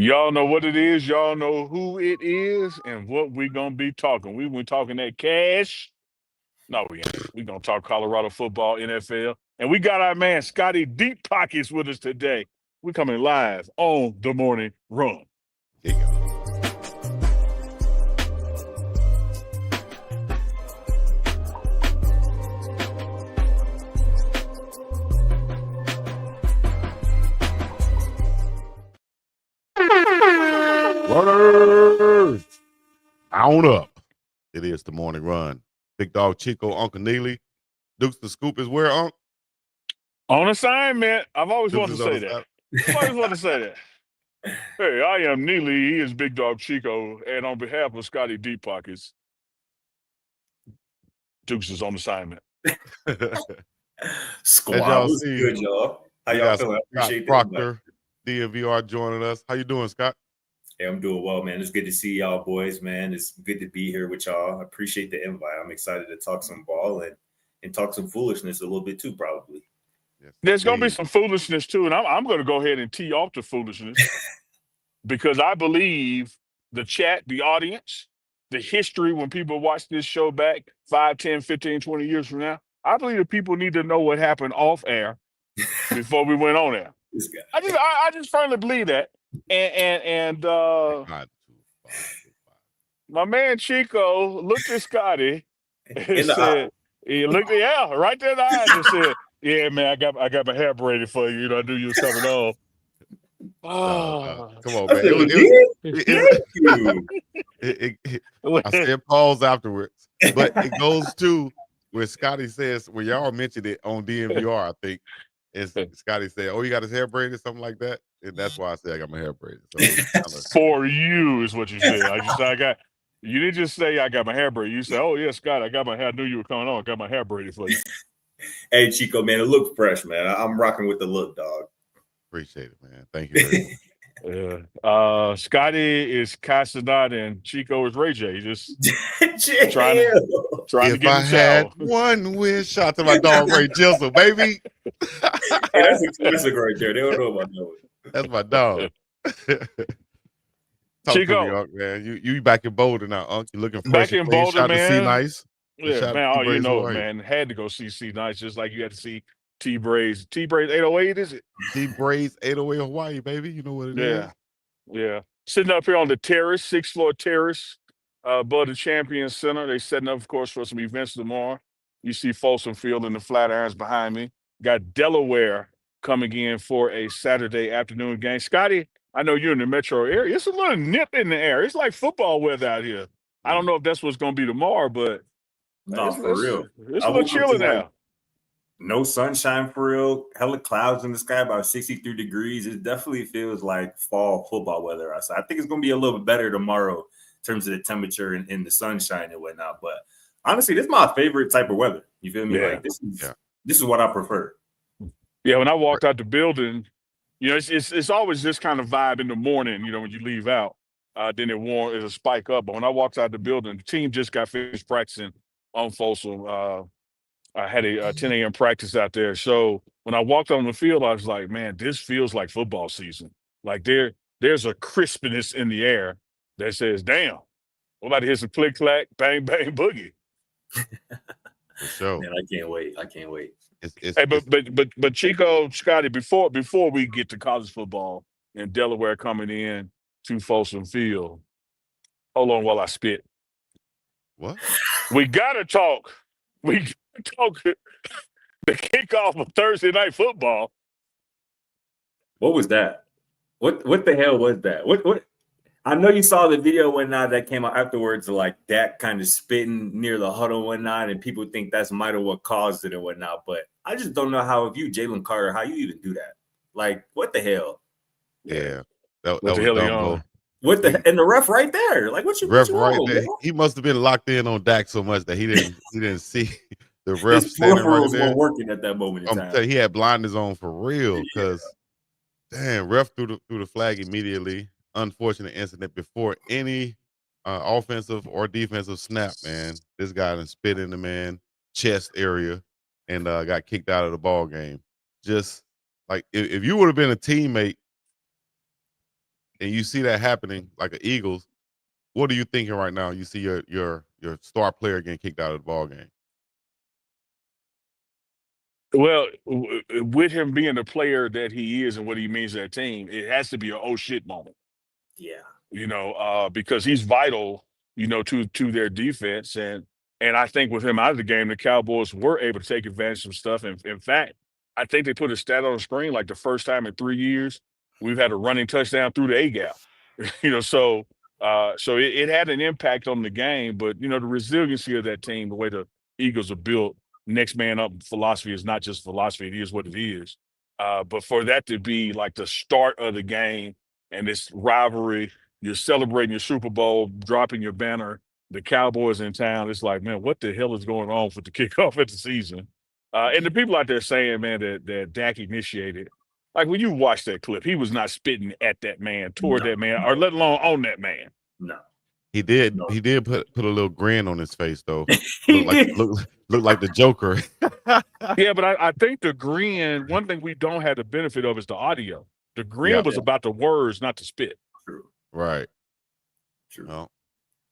Y'all know what it is. Y'all know who it is and what we gonna be talking. We been talking that cash. No, we ain't. We gonna talk Colorado football, NFL, and we got our man Scotty Deep Pockets with us today. We coming live on the morning run. There you go. Runners, on up. It is the morning run. Big Dog Chico, Uncle Neely. Dukes the Scoop is where, Unc? On assignment. I've always Dukes wanted to is on say the that. side. I've always wanted to say that. Hey, I am Neely. He is Big Dog Chico, and on behalf of Scotty Deep Pockets, Dukes is on assignment. Squad, what's good, y'all? How y'all feeling? I appreciate that. Procter, DNVR joining us. How you doing, Scott? Hey, I'm doing well, man. It's good to see y'all boys, man. It's good to be here with y'all. I appreciate the invite. I'm excited to talk some ball and talk some foolishness a little bit too, probably. Yes, There's going to be some foolishness too, and I'm going to go ahead and tee off the foolishness because I believe the chat, the audience, the history when people watch this show back 5, 10, 15, 20 years from now, I believe that people need to know what happened off air before we went on air. This guy. I just firmly believe that. And my man Chico looked at Scotty and said, he looked, yeah, right there in the eyes and said, yeah, man, I got my hair braided for you. You know, I knew you was coming on. No. Come on, man. I said pause afterwards, but it goes to where Scotty says, when y'all mentioned it on DNVR, I think, is Scotty said, oh, you got his hair braided, something like that. And that's why I said I got my hair braided. So for you is what you said. You didn't just say I got my hair braided. You said, oh, yeah, Scott, I got my hair. I knew you were coming on. I got my hair braided for you. Hey, Chico, man, it looks fresh, man. I'm rocking with the look, dog. Appreciate it, man. Thank you very much. Scotty is Castaneda and Chico is Ray J. Just trying to get I had one wish, shout to my dog Ray Jizzle, baby. Hey, that's exclusive right there. They don't know about that. That's my dog. Talk Chico, to me, Unc, man. You back in Boulder now, Unc. You looking fresh back in Boulder, man. To see nice. Yeah, man. Oh, you know it, man. Had to go see nice, just like you had to see T-Braids 808, is it? T-Braids 808 Hawaii, baby. You know what it is. Yeah. Sitting up here on the terrace, 6th floor terrace, above the Champion Center. They setting up, of course, for some events tomorrow. You see Folsom Field and the Flatirons behind me. Got Delaware coming in for a Saturday afternoon game. Scotty, I know you're in the metro area. It's a little nip in the air. It's like football weather out here. I don't know if that's what's going to be tomorrow, but no, for real. It's a little chilly now. Like, no sunshine for real. Hella clouds in the sky, about 63 degrees. It definitely feels like fall football weather outside. I think it's going to be a little bit better tomorrow in terms of the temperature and the sunshine and whatnot. But honestly, this is my favorite type of weather. You feel me? Yeah. Like this is what I prefer. Yeah, when I walked out the building, you know, it's always this kind of vibe in the morning, you know, when you leave out. Then it'll spike up. But when I walked out the building, the team just got finished practicing on Folsom. I had a 10 a.m. practice out there. So when I walked on the field, I was like, man, this feels like football season. Like there's a crispness in the air that says, damn, we're about to hit some click, clack, bang, bang, boogie. For sure. Man, I can't wait. But Chico, Scotty, before we get to college football and Delaware coming in to Folsom Field, hold on while I spit. What? We gotta talk. We talk the kickoff of Thursday night football. What was that? What the hell was that? What? I know you saw the video that came out afterwards, like Dak kind of spitting near the huddle and whatnot, and people think that's might have what caused it and whatnot. But I just don't know how, if you Jalen Carter, how you even do that. Like, what the hell? Yeah, that was dumb. And the ref right there. Like, what you right there? He must have been locked in on Dak so much that he didn't see the ref standing right there. Weren't working at that moment in time. He had blinders on for real because, damn, ref threw the flag immediately. Unfortunate incident before any offensive or defensive snap, man. This guy done spit in the man chest area and got kicked out of the ball game. Just like if you would have been a teammate, and you see that happening like the Eagles, what are you thinking right now? You see your star player getting kicked out of the ball game. Well, with him being the player that he is and what he means to that team, it has to be a oh shit moment. Yeah. Because he's vital, to their defense. And I think with him out of the game, the Cowboys were able to take advantage of some stuff. And in fact, I think they put a stat on the screen like the first time in 3 years we've had a running touchdown through the A gap. So it had an impact on the game. But the resiliency of that team, the way the Eagles are built, next man up philosophy is not just philosophy; it is what it is. But for that to be like the start of the game and this rivalry, you're celebrating your Super Bowl, dropping your banner, the Cowboys in town. It's like, man, what the hell is going on with the kickoff at the season? And the people out there saying, man, that Dak initiated. Like when you watch that clip, he was not spitting at that man, toward that man, or let alone on that man. No. He did. No. He did put a little grin on his face though. He Looked like the Joker. Yeah, but I think the grin. One thing we don't have the benefit of is the audio. The grin was about the words, not the spit. True. Right. True. No.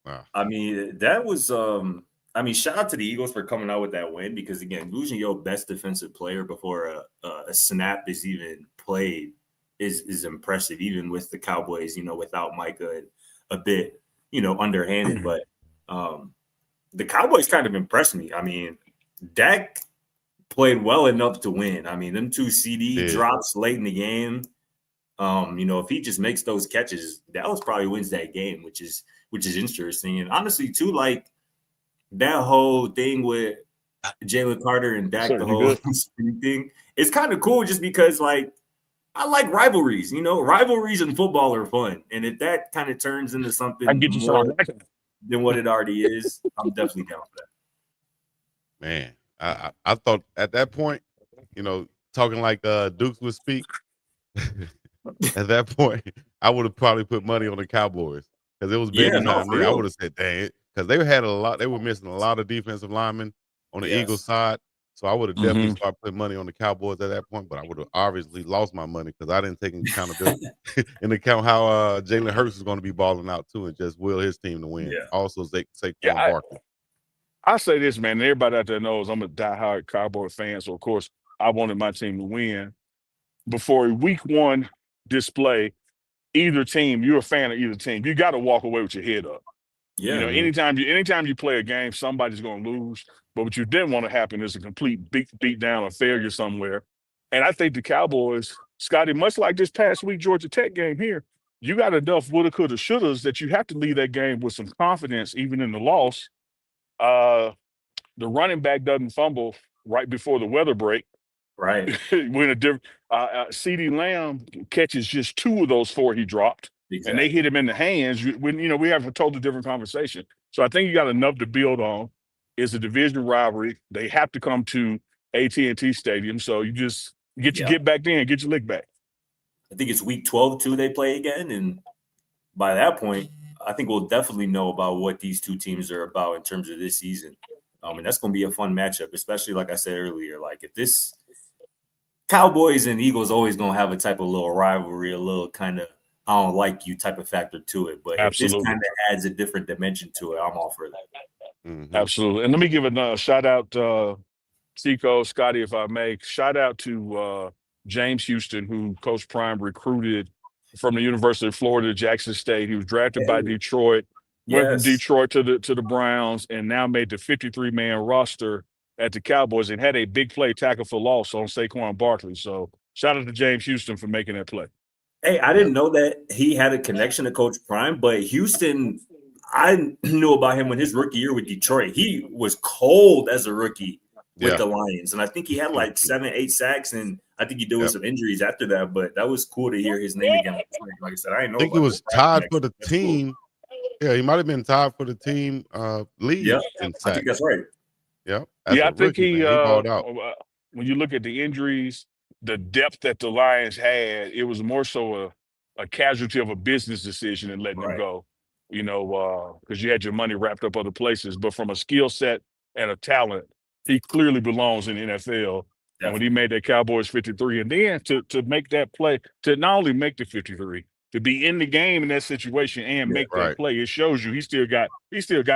Wow. I mean, that was shout out to the Eagles for coming out with that win, because again, losing your best defensive player before a snap is even played is impressive, even with the Cowboys, without Micah a bit, underhanded. But the Cowboys kind of impressed me. I mean, Dak played well enough to win. I mean, them 2 CD drops late in the game. If he just makes those catches, Dallas probably wins that game, which is interesting. And honestly, too, like that whole thing with Jalen Carter and Dak, the whole thing, it's kind of cool just because, like, I like rivalries. Rivalries in football are fun, and if that kind of turns into something more than what it already is, I'm definitely down for that. Man, I thought at that point, talking like Dukes would speak. At that point, I would have probably put money on the Cowboys because it was big time. I would have said, dang it, because they had a lot. They were missing a lot of defensive linemen on the Eagles side. So I would have definitely started putting money on the Cowboys at that point. But I would have obviously lost my money because I didn't take into account how Jalen Hurts is going to be balling out too, and just will his team to win. Yeah. Also, Saquon Barkley. I say this, man. Everybody out there knows I'm a diehard Cowboy fan. So of course, I wanted my team to win. Before a week 1 display, either team, you're a fan of either team, you got to walk away with your head up. Yeah. Anytime you play a game, somebody's going to lose. But what you didn't want to happen is a complete beat down or failure somewhere. And I think the Cowboys, Scotty, much like this past week Georgia Tech game here, you got enough woulda, coulda, shouldas that you have to leave that game with some confidence, even in the loss. The running back doesn't fumble right before the weather break. Right. When CeeDee Lamb catches just 2 of those 4 he dropped, and they hit him in the hands. When we have a totally different conversation. So I think you got enough to build on. It's a division rivalry. They have to come to AT&T Stadium. So you just get back in, get your lick back. I think it's week 12 too. They play again, and by that point, I think we'll definitely know about what these 2 teams are about in terms of this season. And that's going to be a fun matchup, especially like I said earlier. Like if this Cowboys and Eagles always going to have a type of little rivalry, a little kind of I don't like you type of factor to it. But if this kind of adds a different dimension to it, I'm all for that. Mm-hmm. Absolutely. And let me give a shout out, Tico, Scotty, if I may. Shout out to James Houston, who Coach Prime recruited from the University of Florida, Jackson State. He was drafted by Detroit, went from Detroit to the Browns, and now made the 53-man roster at the Cowboys and had a big play tackle for loss on Saquon Barkley. So shout out to James Houston for making that play. Hey, I didn't know that he had a connection to Coach Prime, but Houston, I knew about him when his rookie year with Detroit. He was cold as a rookie with the Lions. And I think he had like 7-8 sacks, and I think he dealt with some injuries after that, but that was cool to hear his name again. Like I said, I didn't know. I think he was tied for the team. Cool. Yeah, he might have been tied for the team lead in sacks. I think that's right. Yeah, I think he balled out. When you look at the injuries, the depth that the Lions had, it was more so a casualty of a business decision and letting him go, because you had your money wrapped up other places. But from a skill set and a talent, he clearly belongs in the NFL. And when he made that Cowboys 53, and then to make that play, to not only make the 53, to be in the game in that situation and make that play. It shows you he still got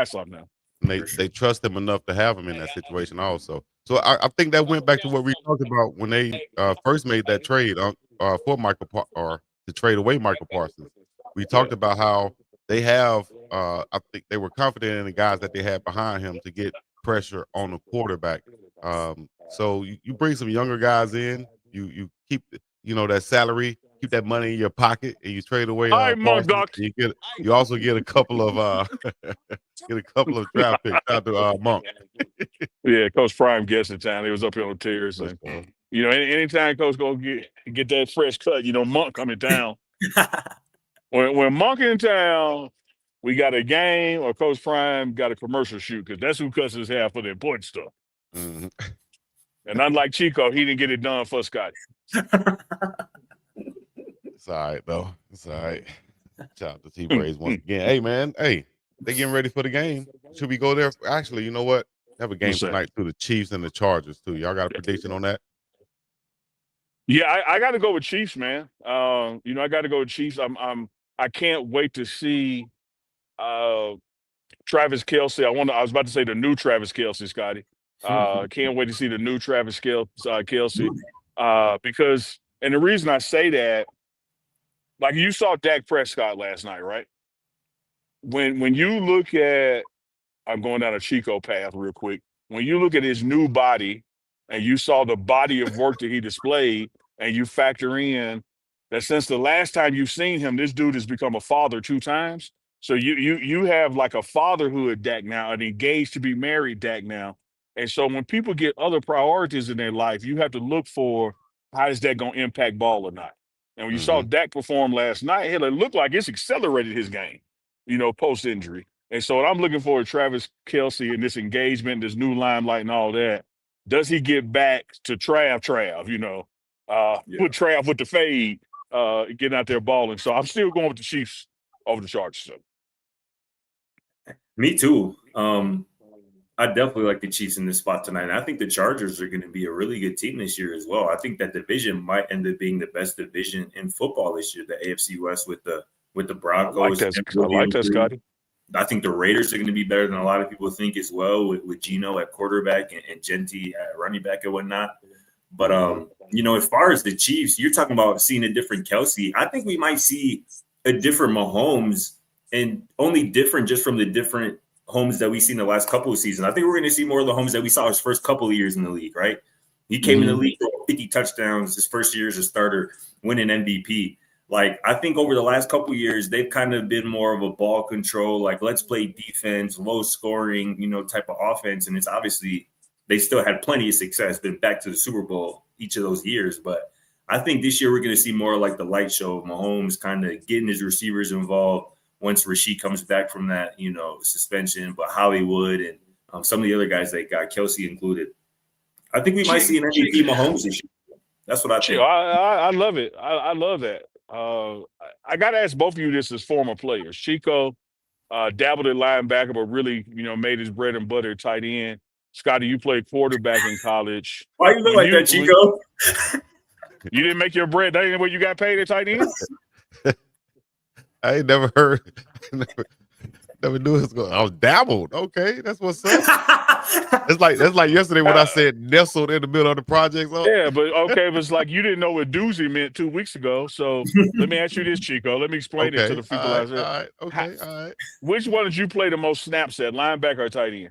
something now. And they trust him enough to have him in that situation also. So I think that went back to what we talked about when they first made that trade for or to trade away Michael Parsons. We talked about how they have I think they were confident in the guys that they had behind him to get pressure on the quarterback. So you bring some younger guys in, you keep that salary, keep that money in your pocket, and you trade away Parsons. You also get a couple of draft picks out to Monk. Yeah, Coach Prime gets in town. He was up here on the tears. And, anytime Coach go get that fresh cut, Monk coming down. when Monk in town, we got a game or Coach Prime got a commercial shoot because that's who cuts his hair for the important stuff. Mm-hmm. And unlike Chico, he didn't get it done for Scotty. It's all right, though. It's all right. Shout out to T-Braze once again. Hey, man. Hey, they getting ready for the game. Should we go there? Actually, you know what? Have a game tonight too. The Chiefs and the Chargers too. Y'all got a prediction on that? Yeah, I got to go with Chiefs, man. I got to go with Chiefs. I can't wait to see Travis Kelce. I was about to say the new Travis Kelce, Scotty. Can't wait to see the new Travis Kelce. Because, and the reason I say that, like you saw Dak Prescott last night, right? When you look at, I'm going down a Chico path real quick. When you look at his new body and you saw the body of work that he displayed and you factor in that since the last time you've seen him, this dude has become a father 2 times. So you have like a fatherhood Dak now, an engaged to be married Dak now. And so when people get other priorities in their life, you have to look for how is that going to impact ball or not. And when you saw Dak perform last night, it looked like it's accelerated his game, post-injury. And so what I'm looking for is Travis Kelce and this engagement, this new limelight and all that. Does he get back to Trav, put Trav with the fade, getting out there balling. So I'm still going with the Chiefs over the Chargers. So. Me too. I definitely like the Chiefs in this spot tonight. And I think the Chargers are going to be a really good team this year as well. I think that division might end up being the best division in football this year, the AFC West with the Broncos. I like that, Scotty. I think the Raiders are going to be better than a lot of people think as well with Geno at quarterback and Genti at running back and whatnot. But, as far as the Chiefs, you're talking about seeing a different Kelce. I think we might see a different Mahomes and only different just from the different homes that we've seen the last couple of seasons. I think we're going to see more of the homes that we saw his first couple of years in the league, right? He came in the league for 50 touchdowns his first year as a starter, winning MVP. Like, I think over the last couple of years, they've kind of been more of a ball control, like let's play defense, low scoring, type of offense. And it's obviously they still had plenty of success, been back to the Super Bowl each of those years. But I think this year we're going to see more like the light show of Mahomes kind of getting his receivers involved once Rashid comes back from that, suspension, but Hollywood and some of the other guys they got, Kelce included. I think we might see an MVP Mahomes this year. That's what I think. I love it. I love that. I got to ask both of you this as former players. Chico dabbled at linebacker, but really, made his bread and butter tight end. Scotty, you played quarterback in college. Why you look like that, Chico? You didn't make your bread. That ain't what you got paid at tight end? I ain't never heard. Never knew it was going. I was dabbled. Okay, that's what's up. That's like yesterday when I said nestled in the middle of the project. Oh. Yeah, but it's like you didn't know what doozy meant 2 weeks ago. So let me ask you this, Chico. Let me explain it to the people out there. All right. Okay. All right. Which one did you play the most snaps at, linebacker or tight end?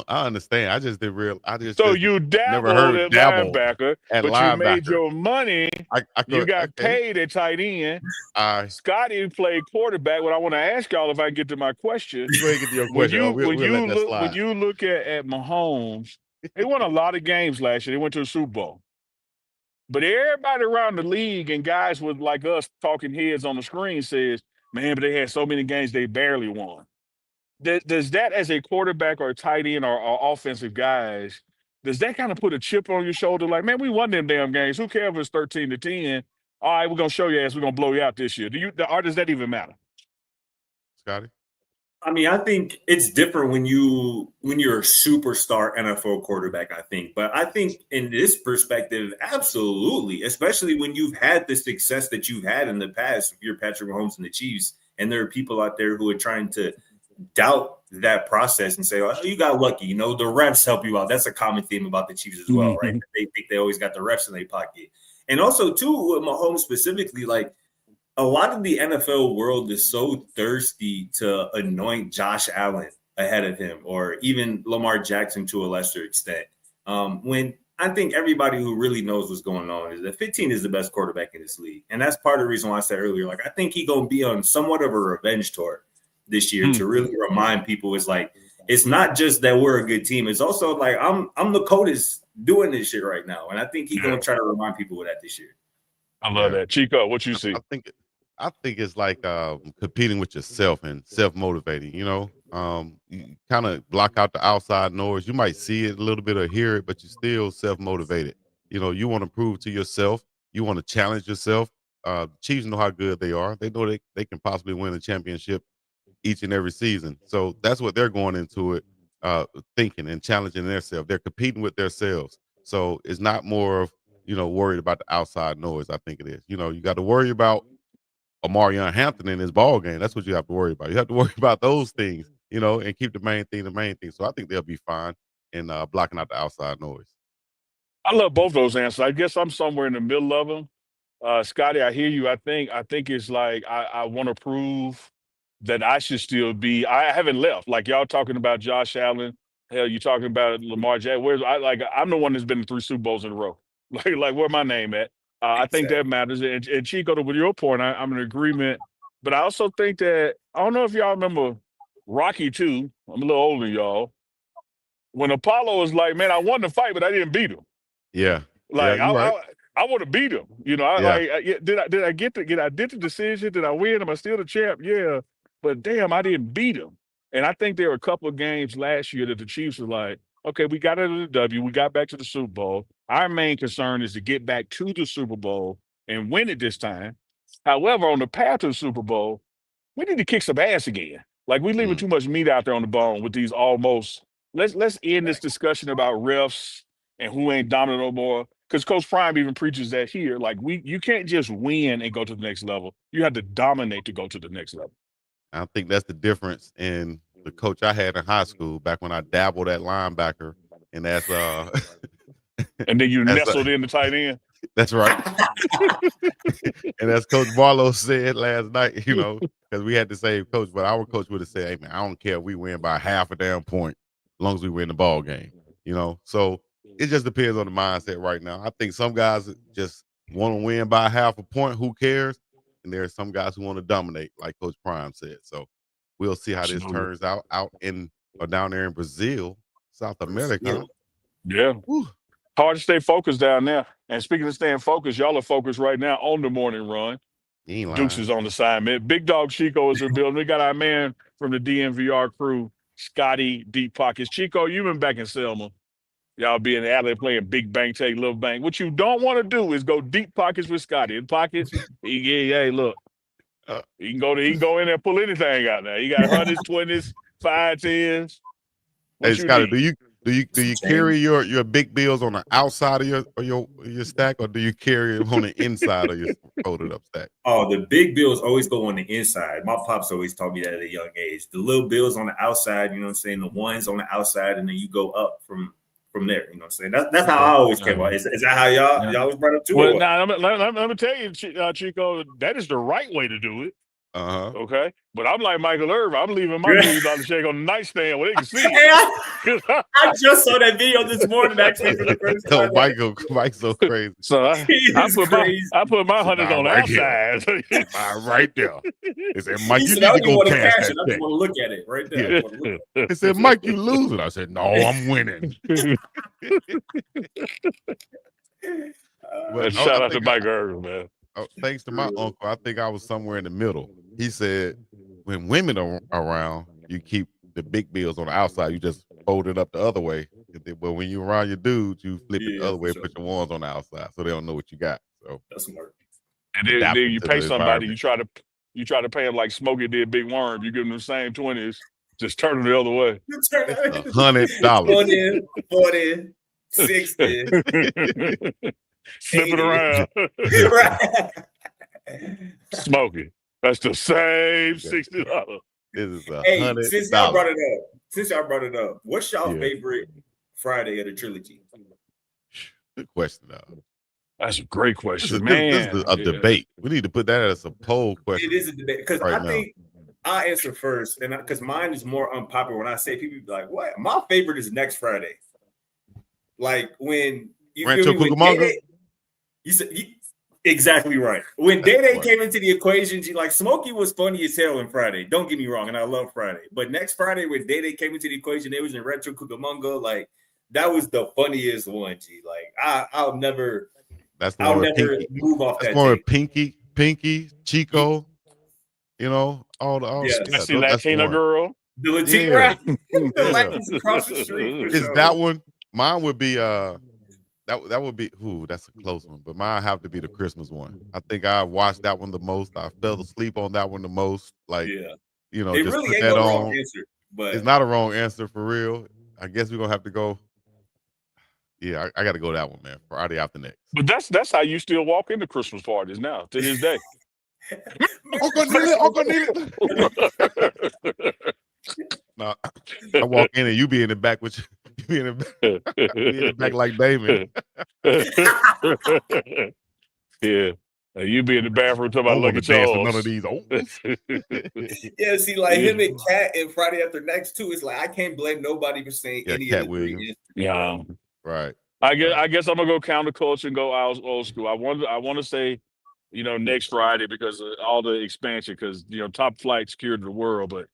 I understand. I just didn't realize. You dabbled at linebacker, you made your money. You got paid at tight end. Scotty played quarterback. What I want to ask y'all, if I get to my question, when you look at Mahomes, they won a lot of games last year. They went to the Super Bowl. But everybody around the league and guys with like us talking heads on the screen says, man, but they had so many games they barely won. Does that, as a quarterback or a tight end or offensive guys, does that kind of put a chip on your shoulder? Like, man, we won them damn games. Who cares if it's 13-10? All right, we're gonna show you ass. We're gonna blow you out this year. Or does that even matter? Scotty? I mean, I think it's different when you're a superstar NFL quarterback, I think. But I think in this perspective, absolutely, especially when you've had the success that you've had in the past, if you're Patrick Mahomes and the Chiefs, and there are people out there who are trying to doubt that process and say, oh, you got lucky. You know, the refs help you out. That's a common theme about the Chiefs as well, right? They think they always got the refs in their pocket. And also, too, with Mahomes specifically, like, a lot of the NFL world is so thirsty to anoint Josh Allen ahead of him, or even Lamar Jackson to a lesser extent. When I think everybody who really knows what's going on is that 15 is the best quarterback in this league. And that's part of the reason why I said earlier, like, I think he's going to be on somewhat of a revenge tour this year to really remind people it's like, it's not just that we're a good team. It's also like, I'm the coldest doing this shit right now. And I think he's going to try to remind people of that this year. I love that. Chico, what you see? I think it's like competing with yourself and self-motivating, you know. You kind of block out the outside noise. You might see it a little bit or hear it, but you're still self-motivated. You know, you want to prove to yourself. You want to challenge yourself. Chiefs know how good they are. They know they can possibly win a championship each and every season. So that's what they're going into it, thinking and challenging themselves. They're competing with themselves. So it's not more of, you know, worried about the outside noise. I think it is. You know, you got to worry about Omarion Hampton in his ball game. That's what you have to worry about. You have to worry about those things, you know, and keep the main thing. So I think they'll be fine in blocking out the outside noise. I love both those answers. I guess I'm somewhere in the middle of them. Scotty, I hear you. I think it's like I want to prove that I should still be. I haven't left. Like y'all talking about Josh Allen. Hell, you talking about Lamar Jackson. I'm the one that's been in 3 Super Bowls in a row. Like where my name at? I think that matters. And Chico, with your point, I'm in agreement. But I also think that, I don't know if y'all remember Rocky 2. I'm a little older than y'all. When Apollo was like, man, I won the fight, but I didn't beat him. Yeah. Like, yeah, right. I want to beat him. You know, did I get the decision? Did I win? Am I still the champ? Yeah. But damn, I didn't beat him. And I think there were a couple of games last year that the Chiefs were like, okay, we got out of the W. We got back to the Super Bowl. Our main concern is to get back to the Super Bowl and win it this time. However, on the path to the Super Bowl, we need to kick some ass again. Like, we leaving too much meat out there on the bone with these almost. Let's end this discussion about refs and who ain't dominant no more. Because Coach Prime even preaches that here. Like, you can't just win and go to the next level. You have to dominate to go to the next level. I think that's the difference in the coach I had in high school back when I dabbled at linebacker, and that's and then you nestled in the tight end. That's right. And as Coach Barlow said last night, you know, because we had the same coach, but our coach would have said, "Hey man, I don't care if we win by half a damn point, as long as we win the ball game." You know, so it just depends on the mindset right now. I think some guys just want to win by half a point. Who cares? And there are some guys who want to dominate, like Coach Prime said. So we'll see how this turns out in or down there in Brazil, South America. Yeah. Hard to stay focused down there. And speaking of staying focused, y'all are focused right now on the morning run. Dukes is on assignment. Big Dog Chico is in building. We got our man from the DNVR crew, Scotty Deep Pockets. Chico, you've been back in Selma. Y'all be in the alley playing big bank, take little bank. What you don't want to do is go deep pockets with Scotty. In pockets, hey, look. He can go in there and pull anything out there. He got 100s, 20s, 5, 10s. Hey, Scotty, do you carry your big bills on the outside of your stack, or do you carry them on the inside of your folded up stack? Oh, the big bills always go on the inside. My pops always taught me that at a young age. The little bills on the outside, you know what I'm saying? The ones on the outside, and then you go up from there. You know what I'm saying? That's how I always came out. Is that how y'all always brought up too? Well, now let me tell you, Chico, that is the right way to do it. Okay, but I'm like Michael Irvin. I'm leaving my $1 shake on the nightstand where they can see it. I just saw that video this morning actually for the first time. Mike's so crazy. So I put my 100s on the outside. Right there. He said, Mike, you need to go cash that I just want to look at it right there. Yeah. He said, Mike, you losing. I said, no, I'm winning. Shout out to Mike Irvin, man. Thanks to my uncle, I think I was somewhere in the middle. He said, when women are around, you keep the big bills on the outside. You just fold it up the other way. But when you're around your dudes, you flip it the other way and put your ones on the outside so they don't know what you got. So that's smart. And then you pay somebody, you try to pay them like Smokey did Big Worm. You give them the same 20s. Just turn them the other way. $100. 40, 60. Flip it around. Smoking. That's the same $60. This is Hey, $100. since y'all brought it up, what's y'all favorite Friday of the trilogy? Good question, though. That's a great question, This is a debate. We need to put that as a poll question. It is a debate because I think I'll answer first, and because mine is more unpopular. When I say people be like, "What?" My favorite is next Friday. Like when you Rancho Cucamonga. You said exactly right. When Day came into the equation, Smokey was funny as hell on Friday. Don't get me wrong, and I love Friday. But next Friday, when Day came into the equation, it was in Rancho Cucamonga. Like that was the funniest one. G. Like I'll never move off that. That's more Pinky, Chico. You know, all that's the Latina girl. The Latina, the Latins across the street. Is that one? Mine would be that would be that's a close one, but mine have to be the Christmas one. I think I watched that one the most. I fell asleep on that one the most. Like, it just really put ain't that no on. wrong answer, but it's not a wrong answer for real. I guess we're gonna have to go. Yeah, I got to go that one, man. Friday after next. But that's how you still walk into Christmas parties now to this day. Uncle Neely. No, I walk in and you be in the back with you be in the back like Damon. Yeah. You be in the bathroom talking about look at none of these. Yeah, see, like him and Cat and Friday After Next too. It's like I can't blame nobody for saying any Cat of the three. Yeah, right. I guess I'm gonna go counterculture and go old school. I want to say, next Friday because of all the expansion. Because Top Flight secured the world, but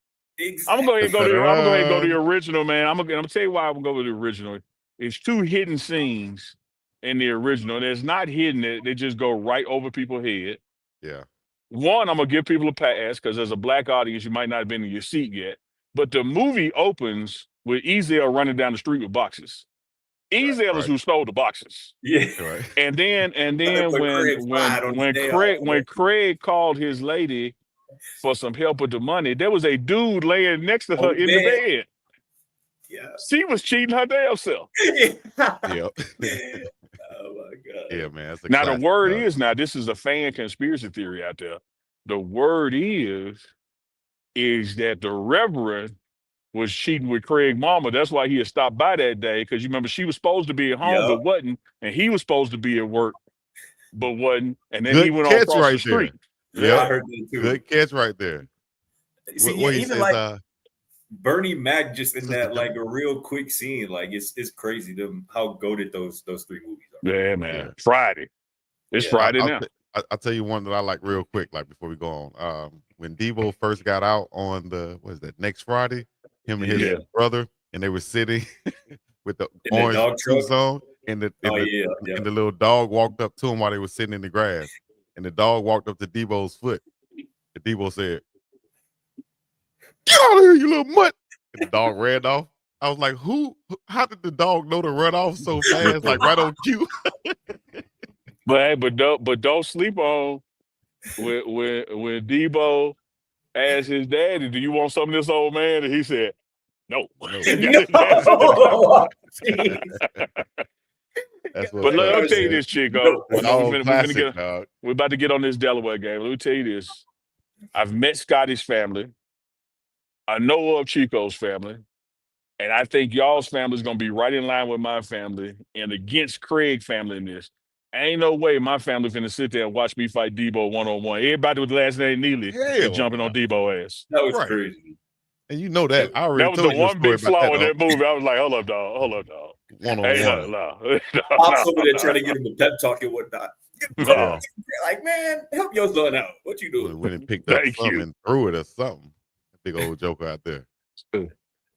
I'm gonna go ahead and go to the original, man. I'm gonna tell you why I'm gonna go with the original. It's two hidden scenes in the original, and it's not hidden. They just go right over people's head. Yeah. One, I'm gonna give people a pass because as a black audience, you might not have been in your seat yet. But the movie opens with Ezel running down the street with boxes. Ezel is who stole the boxes. Yeah. Right. And then when Craig called his lady for some help with the money, there was a dude laying next to her in the bed. Yeah. She was cheating her damn self. Yep. Oh my God. Yeah, man. That's Now the word is this is a fan conspiracy theory out there. The word is that the Reverend was cheating with Craig's mama. That's why he had stopped by that day. Because you remember she was supposed to be at home but wasn't, and he was supposed to be at work but wasn't. And then he went on across the street. Yeah, I heard that too. Good catch right there. See, even like Bernie Mac just in that like a real quick scene, like it's crazy how goated those three movies are. Yeah, man. Yeah. Friday. It's Friday now. I'll tell you one that I like real quick, like before we go on. When Debo first got out on next Friday, him and his brother, and they were sitting with the orange suits on, and the little dog walked up to him while they were sitting in the grass, and the dog walked up to Debo's foot, and Debo said, "Get out of here, you little mutt!" And the dog ran off. I was like, how did the dog know to run off so fast, like right on cue? But don't sleep on when Debo asked his daddy, "Do you want some of this old man?" And he said, "No." But let me tell you this, Chico. We're about to get on this Delaware game. Let me tell you this. I've met Scotty's family. I know of Chico's family. And I think y'all's family is going to be right in line with my family and against Craig's family in this. Ain't no way my family's going to sit there and watch me fight Debo one-on-one. Everybody with the last name Neely is jumping on Debo's ass. That was crazy. And you know that. That was the one big flaw in that movie. I was like, hold up, dog. One-on-one. Pops over there trying to get him a pep talk and whatnot. Like, man, help your son out. What you doing? Went and picked up something and threw it or something. Big old joker out there.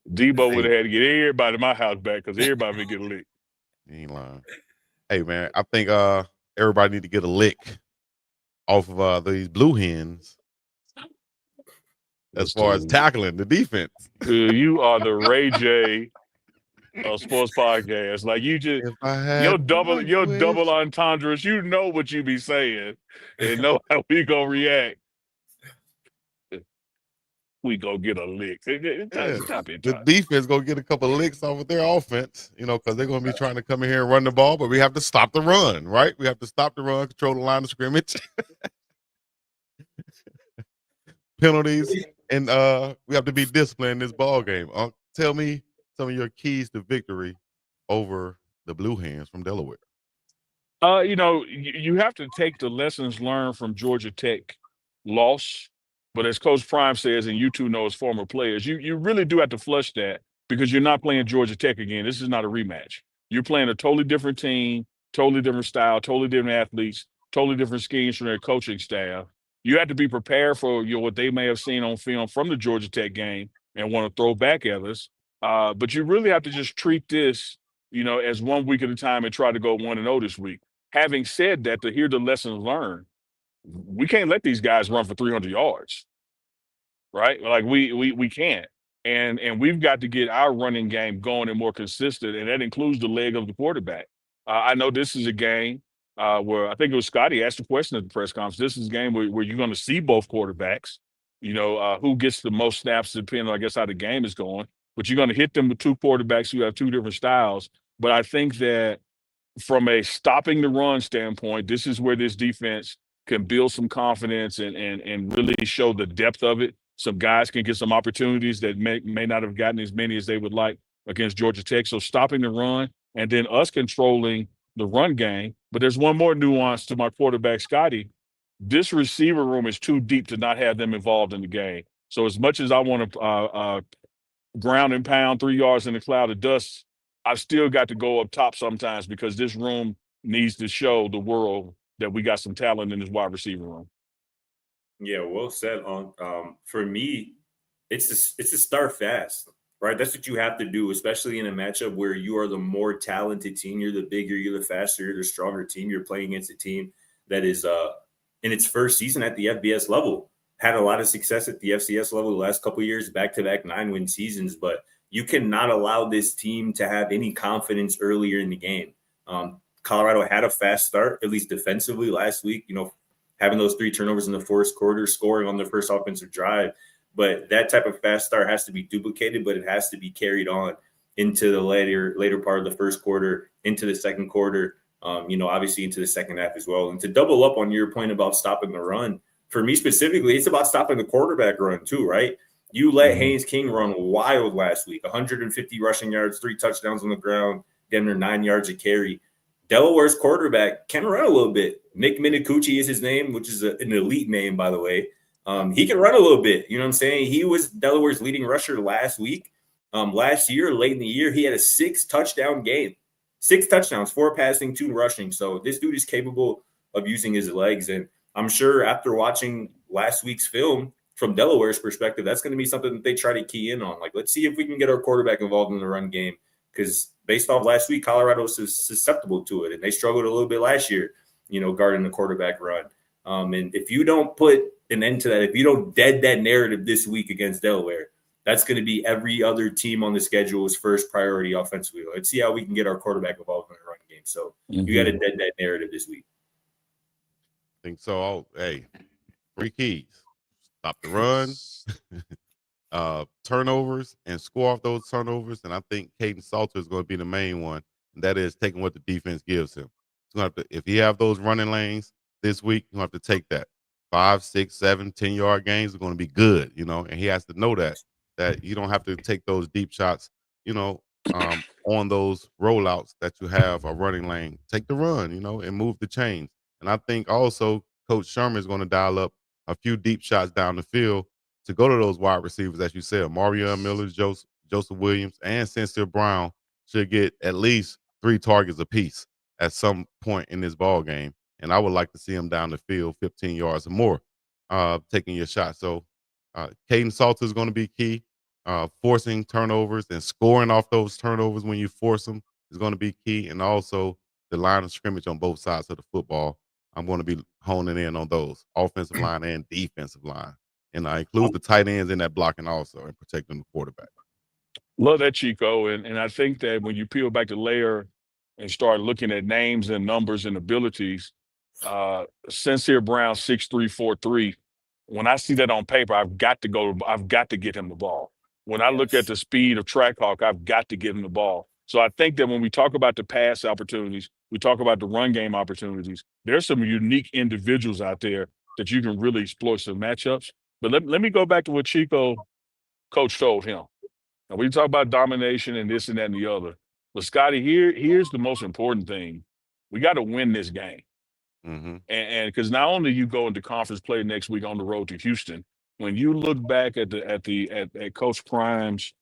Debo would have had to get everybody in my house back because everybody would get licked. You ain't lying. Hey, man, I think everybody need to get a lick off of these blue hens as far as tackling the defense. You are the Ray J of sports podcast. Like you just your double entendres. You know what you be saying and know how we gonna react. we go get a lick. Stop it, the Josh. defense gonna get a couple of licks off of their offense, because they're gonna be trying to come in here and run the ball, but we have to stop the run, right? We have to stop the run, control the line of scrimmage, penalties, and we have to be disciplined in this ball game. Tell me some of your keys to victory over the Blue Hens from Delaware. You have to take the lessons learned from Georgia Tech loss. But as Coach Prime says, and you two know as former players, you really do have to flush that because you're not playing Georgia Tech again. This is not a rematch. You're playing a totally different team, totally different style, totally different athletes, totally different schemes from their coaching staff. You have to be prepared for what they may have seen on film from the Georgia Tech game and want to throw back at us. But you really have to just treat this, as 1 week at a time and try to go 1-0 this week. Having said that, to hear the lessons learned, we can't let these guys run for 300 yards, right? Like we can't, and we've got to get our running game going and more consistent, and that includes the leg of the quarterback. I know this is a game where I think it was Scotty asked the question at the press conference. This is a game where you're going to see both quarterbacks. Who gets the most snaps depending on, I guess, how the game is going. But you're going to hit them with two quarterbacks who have two different styles. But I think that from a stopping the run standpoint, this is where this defense can build some confidence and really show the depth of it. Some guys can get some opportunities that may not have gotten as many as they would like against Georgia Tech. So stopping the run and then us controlling the run game. But there's one more nuance to my quarterback, Scotty. This receiver room is too deep to not have them involved in the game. So as much as I want to ground and pound 3 yards in a cloud of dust, I've still got to go up top sometimes because this room needs to show the world that we got some talent in this wide receiver room. Yeah, well said. For me, it's to start fast, right? That's what you have to do, especially in a matchup where you are the more talented team. You're the bigger, you're the faster, you're the stronger team. You're playing against a team that is in its first season at the FBS level. Had a lot of success at the FCS level the last couple of years, back-to-back 9-win seasons, but you cannot allow this team to have any confidence earlier in the game. Colorado had a fast start, at least defensively last week, having those 3 turnovers in the fourth quarter, scoring on their first offensive drive. But that type of fast start has to be duplicated, but it has to be carried on into the later part of the first quarter, into the second quarter, obviously into the second half as well. And to double up on your point about stopping the run, for me specifically, it's about stopping the quarterback run too, right? You let Haynes King run wild last week, 150 rushing yards, 3 touchdowns on the ground, damn near 9 yards a carry. Delaware's quarterback can run a little bit. Nick Minicucci is his name, which is an elite name, by the way. He can run a little bit. You know what I'm saying? He was Delaware's leading rusher last week. Last year, late in the year, he had a 6-touchdown game. 6 touchdowns, 4 passing, 2 rushing. So this dude is capable of using his legs. And I'm sure after watching last week's film, from Delaware's perspective, that's going to be something that they try to key in on. Like, let's see if we can get our quarterback involved in the run game. Because based off last week, Colorado was susceptible to it. And they struggled a little bit last year, guarding the quarterback run. And if you don't put an end to that, if you don't dead that narrative this week against Delaware, that's going to be every other team on the schedule's first priority offensively. Let's see how we can get our quarterback involved in the run game. So you got to dead that narrative this week. I think so. Hey, 3 keys. Stop the run, turnovers, and score off those turnovers. And I think Caden Salter is going to be the main one, and that is taking what the defense gives him. He's going to have to, if he have those running lanes this week, he'll have to take that. 5, 6, 7, 10-yard gains are going to be good, and he has to know that you don't have to take those deep shots, on those rollouts that you have a running lane. Take the run, and move the chains. And I think also Coach Sherman is going to dial up a few deep shots down the field to go to those wide receivers, as you said. Marion Miller, Joseph Williams, and Sincere Brown should get at least 3 targets apiece at some point in this ball game. And I would like to see them down the field 15 yards or more, taking your shot. So Caden Salter is going to be key. Forcing turnovers and scoring off those turnovers when you force them is going to be key. And also the line of scrimmage on both sides of the football, I'm going to be honing in on those, offensive line and defensive line. And I include the tight ends in that blocking also and protecting the quarterback. Love that, Chico. And I think that when you peel back the layer and start looking at names and numbers and abilities, Sincere Brown, 6'3", 4'3", when I see that on paper, I've got to get him the ball. When I look at the speed of Trackhawk, I've got to get him the ball. So I think that when we talk about the pass opportunities, we talk about the run game opportunities, there's some unique individuals out there that you can really exploit some matchups. But let me go back to what Chico coach told him. Now we talk about domination and this and that and the other. But Scotty, here's the most important thing. We got to win this game. Mm-hmm. And because not only you go into conference play next week on the road to Houston, when you look back at Coach Prime's,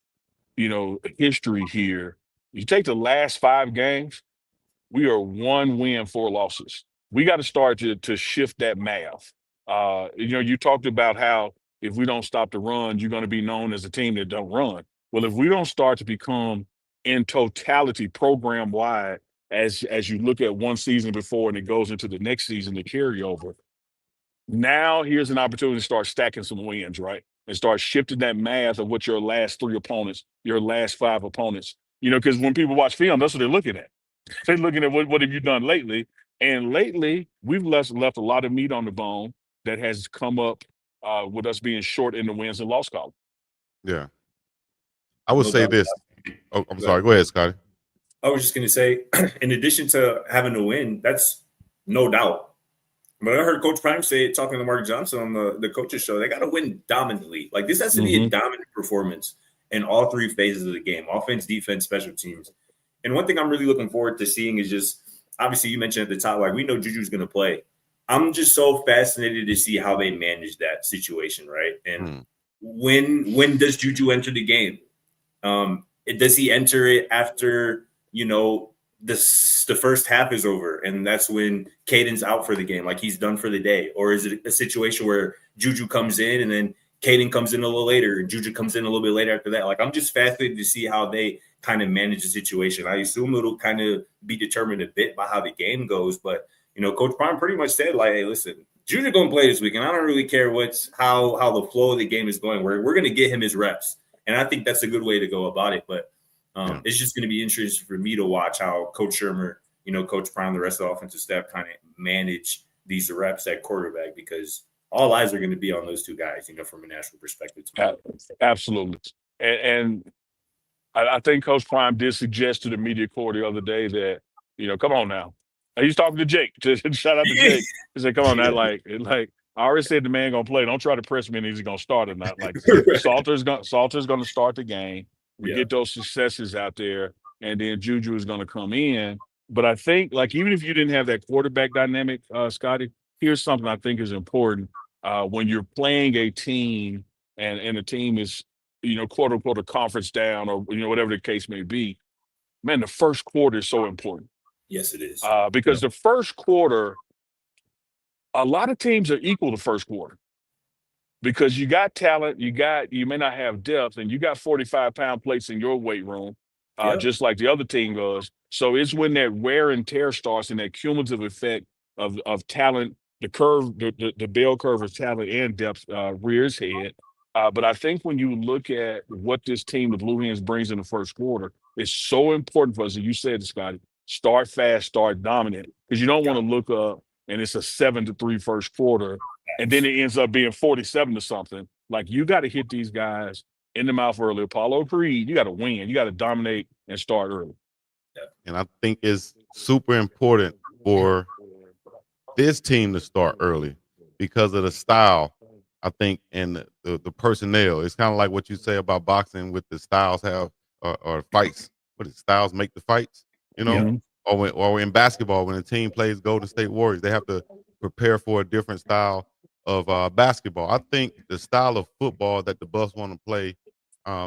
history here, you take the last 5 games, we are 1 win, 4 losses. We got to start to shift that math. You talked about how if we don't stop the run, you're going to be known as a team that don't run. Well, if we don't start to become in totality program wide, as you look at one season before and it goes into the next season, the carryover, now here's an opportunity to start stacking some wins, right? And start shifting that math of what your last 3 opponents, your last 5 opponents, because when people watch film, that's what they're looking at. They're looking at what have you done lately? And lately, we've left a lot of meat on the bone that has come up with us being short in the wins and loss column. Yeah. I would say this. Oh, I'm sorry. Go ahead, Scotty. I was just going to say, in addition to having to win, that's no doubt. But I heard Coach Prime say, talking to Mark Johnson on the coaches show, they got to win dominantly. Like, this has to be a dominant performance in all 3 phases of the game: offense, defense, special teams. And one thing I'm really looking forward to seeing is just, obviously you mentioned at the top, like, we know Juju's going to play. I'm just so fascinated to see how they manage that situation, right? And when does Juju enter the game? Does he enter it after, the first half is over and that's when Caden's out for the game, like he's done for the day? Or is it a situation where Juju comes in and then Caden comes in a little later and Juju comes in a little bit later after that? Like, I'm just fascinated to see how they kind of manage the situation. I assume it'll kind of be determined a bit by how the game goes. But, Coach Prime pretty much said, like, hey, listen, Juju going to play this week, and I don't really care how the flow of the game is going. We're going to get him his reps. And I think that's a good way to go about it. But it's just going to be interesting for me to watch how Coach Shermer, Coach Prime, the rest of the offensive staff kind of manage these reps at quarterback, because all eyes are going to be on those 2 guys, from a national perspective. Absolutely. And I think Coach Prime did suggest to the media corps the other day that, come on now. He's talking to Jake. Shout out to Jake. He said, come on now, like I already said the man gonna play. Don't try to press me and he's gonna start or not. Like Salter's gonna start the game. We get those successes out there, and then Juju is gonna come in. But I think, like, even if you didn't have that quarterback dynamic, Scotty, here's something I think is important. When you're playing a team and the team is, quote unquote, a conference down, or whatever the case may be, man, the first quarter is so important. Yes, it is. Because the first quarter, a lot of teams are equal the first quarter, because you got talent, you may not have depth, and you got 45-pound plates in your weight room, just like the other team does. So it's when that wear and tear starts and that cumulative effect of talent, the curve, the bell curve of talent and depth rears head. But I think when you look at what this team, the Blue Hens, brings in the first quarter, it's so important for us. And you said, Scotty, start fast, start dominant, because you don't want to look up and it's a 7-3 first quarter, and then it ends up being 47 to something. Like, you got to hit these guys in the mouth early. Apollo Creed, you got to win. You got to dominate and start early. And I think it's super important for this team to start early because of the style, I think, and the personnel. It's kind of like what you say about boxing with the styles have or fights. What is styles make the fights, or in basketball, when a team plays Golden State Warriors, they have to prepare for a different style of basketball. I think the style of football that the Buffs want to play,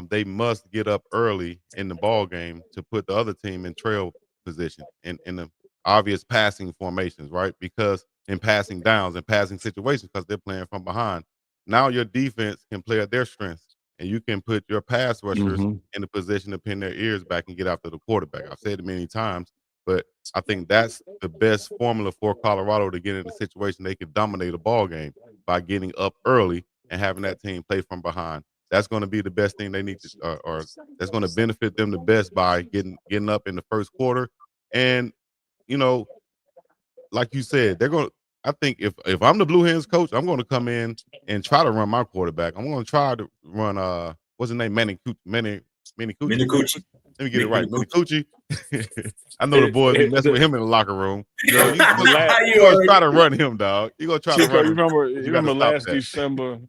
they must get up early in the ball game to put the other team in trail position in the obvious passing formations, right? Because in passing downs and passing situations, because they're playing from behind. Now your defense can play at their strengths, and you can put your pass rushers in a position to pin their ears back and get after the quarterback. I've said it many times, but I think that's the best formula for Colorado to get in a situation they can dominate a ball game by getting up early and having that team play from behind. That's going to be the best thing they need to, or that's going to benefit them the best by getting up in the first quarter. And, like you said, I think if I'm the Blue Hens coach, I'm going to come in and try to run my quarterback. I'm going to try to run what's his name, Manny Coochie. Minicucci. Let me get it right, Manny Coochie. I know the boys be messing with him in the locker room. You know, you gonna try to run him, dog. You gonna try to run him. You remember last December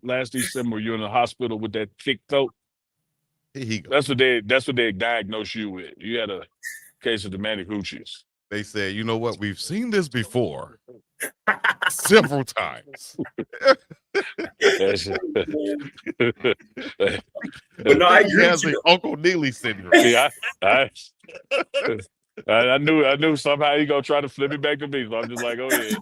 you were in the hospital with that thick throat. Here he go. That's what they diagnosed you with. You had a case of the Manicoochies. They said, you know what? We've seen this before several times. But no, I agree. He has the Uncle Neely syndrome. Yeah, I knew somehow he gonna try to flip it back to me. So I'm just like, go ahead.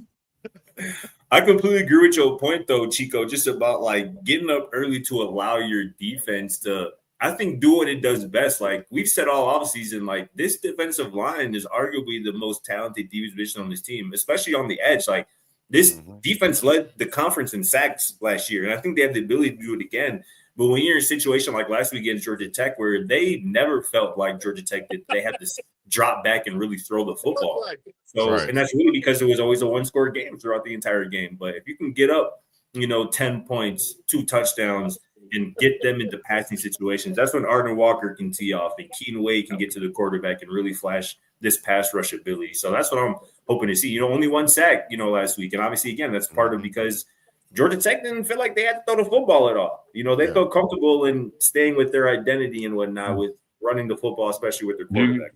I completely agree with your point, though, Chico. Just about like getting up early to allow your defense to, I think, do what it does best. Like we've said all offseason, like this defensive line is arguably the most talented defensive position on this team, especially on the edge. Like this defense led the conference in sacks last year, and I think they have the ability to do it again. But when you're in a situation like last week against Georgia Tech, where they never felt like Georgia Tech did, they had to drop back and really throw the football. So, and that's really because it was always a one-score game throughout the entire game. But if you can get up, 10 points, 2 touchdowns, and get them into passing situations, that's when Arden Walker can tee off and Keaton Wade can get to the quarterback and really flash this pass rush ability. So that's what I'm hoping to see. Only 1 sack, last week. And obviously, again, that's part of because Georgia Tech didn't feel like they had to throw the football at all. They felt comfortable in staying with their identity and whatnot with running the football, especially with their quarterback.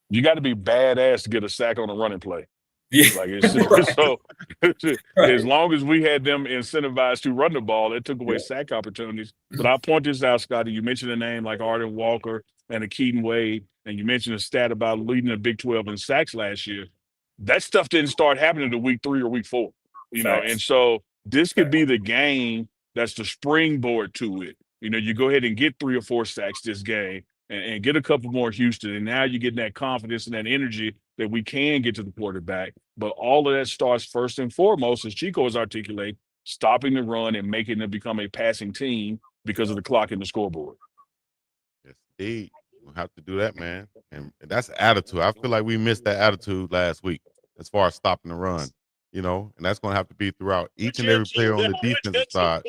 You got to be badass to get a sack on a running play. Yeah. Like so as long as we had them incentivized to run the ball, it took away sack opportunities. But I'll point this out, Scotty. You mentioned a name like Arden Walker and a Keaton Wade, and you mentioned a stat about leading the Big 12 in sacks last year. That stuff didn't start happening to week 3 or week 4. And so this could be the game that's the springboard to it. You go ahead and get 3 or 4 sacks this game and get a couple more Houston. And now you're getting that confidence and that energy that we can get to the quarterback. But all of that starts first and foremost, as Chico has articulated, stopping the run and making them become a passing team because of the clock and the scoreboard. Yes, indeed. We'll have to do that, man. And that's attitude. I feel like we missed that attitude last week as far as stopping the run, and that's going to have to be throughout each and every player on the defensive side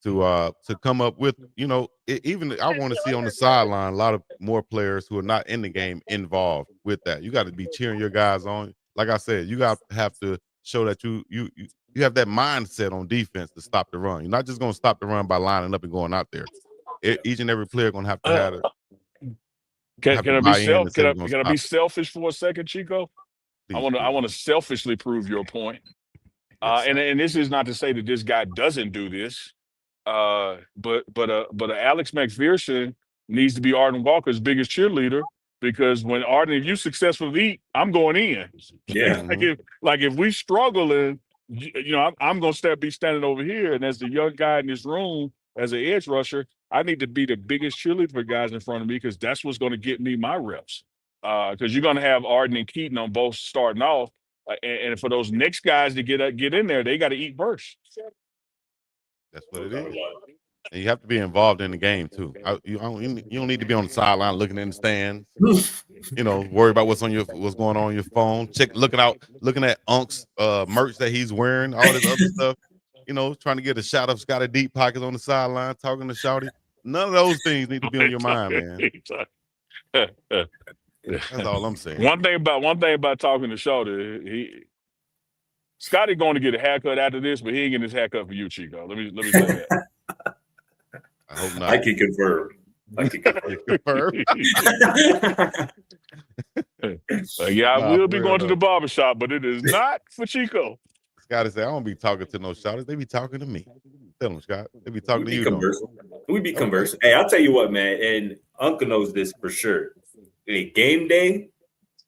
to come up with, even I want to see on the sideline a lot of more players who are not in the game involved with that. You got to be cheering your guys on. Like I said, you got to have to show that you have that mindset on defense to stop the run. You're not just going to stop the run by lining up and going out there. Each and every player going to have to have it. Can I be selfish for a second, Chico? Please, I want to selfishly prove your point. And this is not to say that this guy doesn't do this. But Alex McPherson needs to be Arden Walker's biggest cheerleader, because when Arden, if you successfully eat, I'm going in. Yeah. if we struggle and I'm gonna be standing over here, and as the young guy in this room, as an edge rusher, I need to be the biggest cheerleader for guys in front of me, because that's what's going to get me my reps. Because you're going to have Arden and Keaton on both starting off, and for those next guys to get in there, they got to eat first. That's what it is. And you have to be involved in the game too. You don't need to be on the sideline looking in the stands. Worry about what's going on your phone. Looking at Unc's merch that he's wearing, all this other stuff. Trying to get a shot of Scotty Deep Pockets on the sideline, talking to Shawty. None of those things need to be on your mind, man. That's all I'm saying. One thing about talking to Shawty, Scotty going to get a haircut after this, but he ain't getting his haircut for you, Chico. Let me say that. I hope not. I can confirm. I will be going to the barbershop, but it is not for Chico. Scotty said, I don't be talking to no shouters. They be talking to me. Tell them, Scott. They be talking to you. We be conversing. Hey, I'll tell you what, man, and Uncle knows this for sure. A game day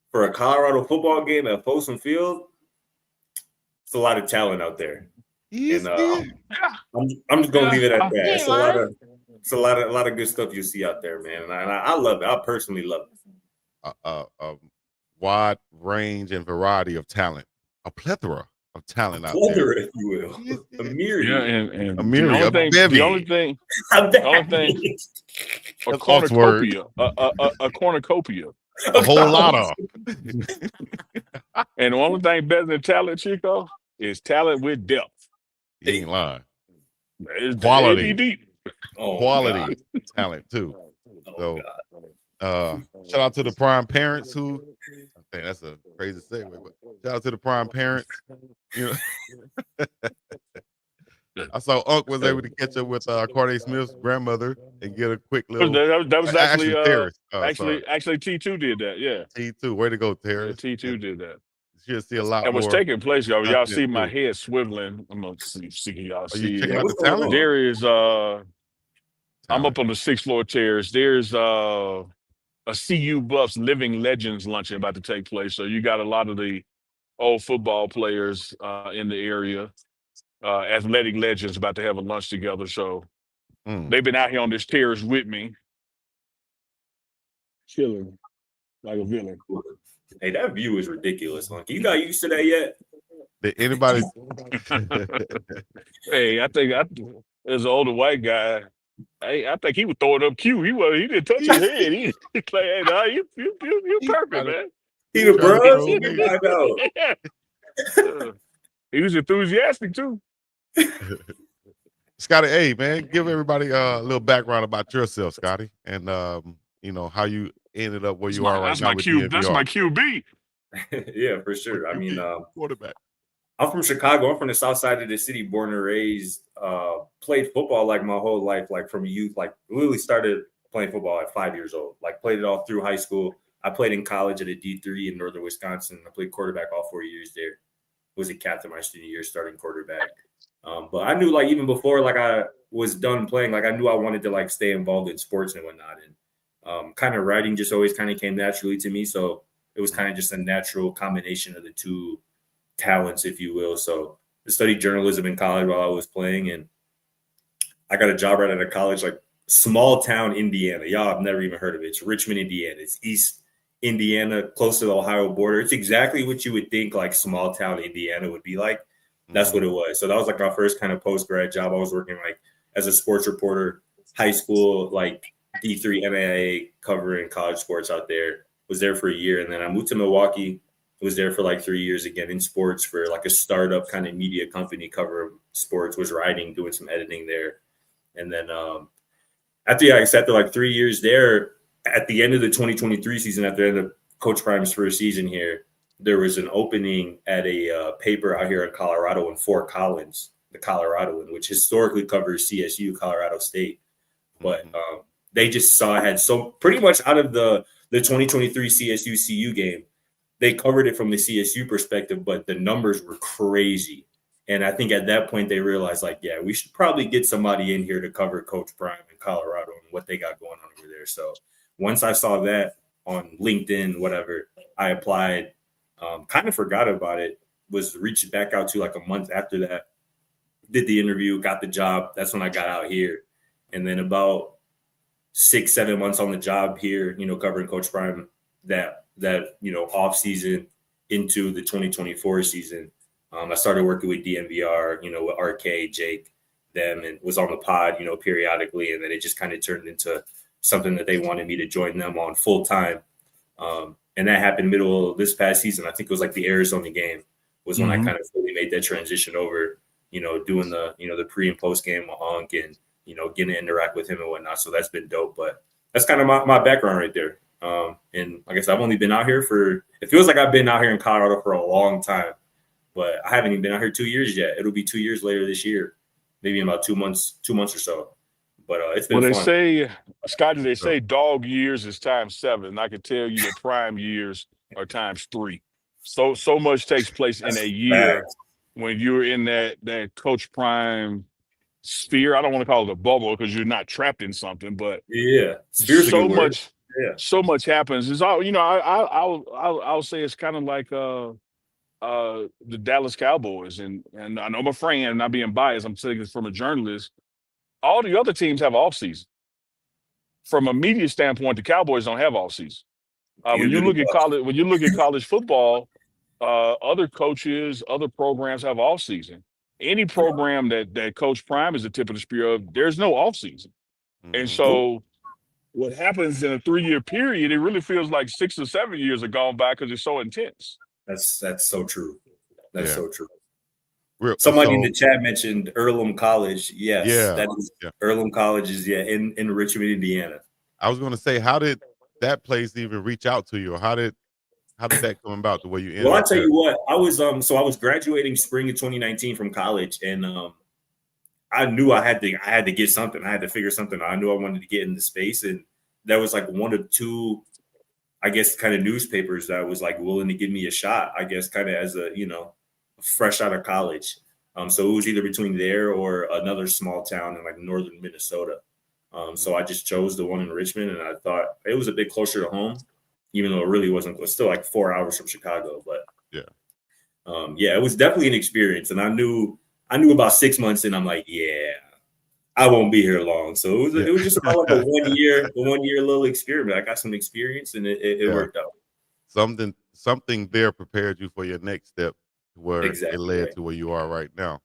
for a Colorado football game at Folsom Field, it's a lot of talent out there. And I'm just gonna leave it at that. It's a lot of good stuff you see out there, man. And I love it. I personally love it. A wide range and variety of talent, a plethora of talent out there, if you will. A myriad. Yeah, and a myriad. The only thing, a cornucopia, a cornucopia. A whole lot of. And the only thing better than talent, Chico, is talent with depth. You ain't lying. It's Quality. deep. Quality talent too. So shout out to the prime parents who I think that's a crazy segue, but shout out to the prime parents. You know, I saw Unc was able to catch up with Corday Smith's grandmother and get a quick little. That was actually Terrace. actually T2 did that. Yeah, T2, way to go, Terrace. Yeah, T2 did that. You'll see a lot and more. what's taking place, y'all. Y'all see my too. head swiveling. I'm gonna see y'all. Are see you checking out the talent? There is I'm up on the 6th floor terrace. There's a CU Buffs Living Legends luncheon about to take place. So you got a lot of the old football players in the area, athletic legends about to have a lunch together. So they've been out here on this terrace with me, chilling like a villain. Hey, that view is ridiculous, Monkey. You got used to that yet? Did anybody? Hey, I think there's an older white guy. I think he was throwing up Q. He didn't touch his head. He like, hey, nah, you perfect, man. He the bro. I know. He was enthusiastic too. Scotty, hey man, give everybody a little background about yourself, Scotty, and you know how you ended up where you are right now with DNVR. That's my QB. Yeah, for sure. I mean, quarterback. I'm from Chicago. I'm from the south side of the city, born and raised. Played football like my whole life, like from youth. Like literally started playing football at 5 years old. Like played it all through high school. I played in college at a D3 in northern Wisconsin. I played quarterback all 4 years there. Was a captain my student year, starting quarterback. But I knew like even before like I was done playing, like I knew I wanted to like stay involved in sports and whatnot. And kind of writing just always kind of came naturally to me. So it was kind of just a natural combination of the two talents, if you will. So I studied journalism in college while I was playing, and I got a job right out of college, like small town Indiana. Y'all have never even heard of it. It's Richmond, Indiana. It's East Indiana, close to the Ohio border. It's exactly what you would think like small town Indiana would be like. That's what it was. So that was like my first kind of post-grad job. I was working like as a sports reporter, high school, like D3 MAA covering college sports out there. Was there for a year. And then I moved to Milwaukee. Was there for like 3 years again in sports for like a startup kind of media company covering sports, was writing, doing some editing there. And then after like 3 years there, at the end of the 2023 season, at the end of Coach Prime's first season here, there was an opening at a paper out here in Colorado in Fort Collins, the Coloradoan, which historically covers CSU, Colorado State. But they just saw I had so pretty much out of the 2023 CSU-CU game, they covered it from the CSU perspective, but the numbers were crazy. And I think at that point they realized, like, yeah, we should probably get somebody in here to cover Coach Prime in Colorado and what they got going on over there. So once I saw that on LinkedIn, whatever, I applied, kind of forgot about it, was reached back out to like a month after that, did the interview, got the job. That's when I got out here. And then about 6-7 months on the job here, covering Coach Prime, that off season into the 2024 season, I started working with DNVR, with RK, Jake, them, and was on the pod, periodically. And then it just kind of turned into something that they wanted me to join them on full time. And that happened middle of this past season. I think it was like the Arizona game was when I kind of fully made that transition over, doing the, the pre and post game with Hunk and, getting to interact with him and whatnot. So that's been dope. But that's kind of my background right there. And like I said, I've only been out here it feels like I've been out here in Colorado for a long time, but I haven't even been out here 2 years yet. It'll be 2 years later this year, maybe in about 2 months or so. But it's been fun. They say, Scotty, they say dog years is times 7. And I can tell you the prime years are times 3. So much takes place in a year when you're in that Coach Prime sphere. I don't want to call it a bubble because you're not trapped in something, but so much happens. It's all, I'll say it's kind of like the Dallas Cowboys, and I know my friend, not being biased, I'm saying this from a journalist. All the other teams have off season. From a media standpoint, the Cowboys don't have off season. When you look at college football, other coaches, other programs have off season. Any program that Coach Prime is the tip of the spear of, there's no off season. And so what happens in a 3-year period, it really feels like 6 or 7 years have gone by because it's so intense. That's so true. That's so true. Somebody in the chat mentioned Earlham College. Yes, that is Earlham College is in Richmond, Indiana. I was going to say, how did that place even reach out to you, or how did that come about the way you ended up? Well, I tell you what, I was graduating spring of 2019 from college, and I knew I had to get something. I had to figure something out. I knew I wanted to get into space, and that was like one of two, I guess, kind of newspapers that was like willing to give me a shot, I guess, kind of as a, fresh out of college. So it was either between there or another small town in like northern Minnesota. So I just chose the one in Richmond, and I thought it was a bit closer to home, even though it really wasn't. It was still like 4 hours from Chicago, but it was definitely an experience. And I knew about 6 months in, I'm like, I won't be here long. So it was just about like a 1 year little experiment. I got some experience, and it worked out. Something there prepared you for your next step, where it led to where you are right now.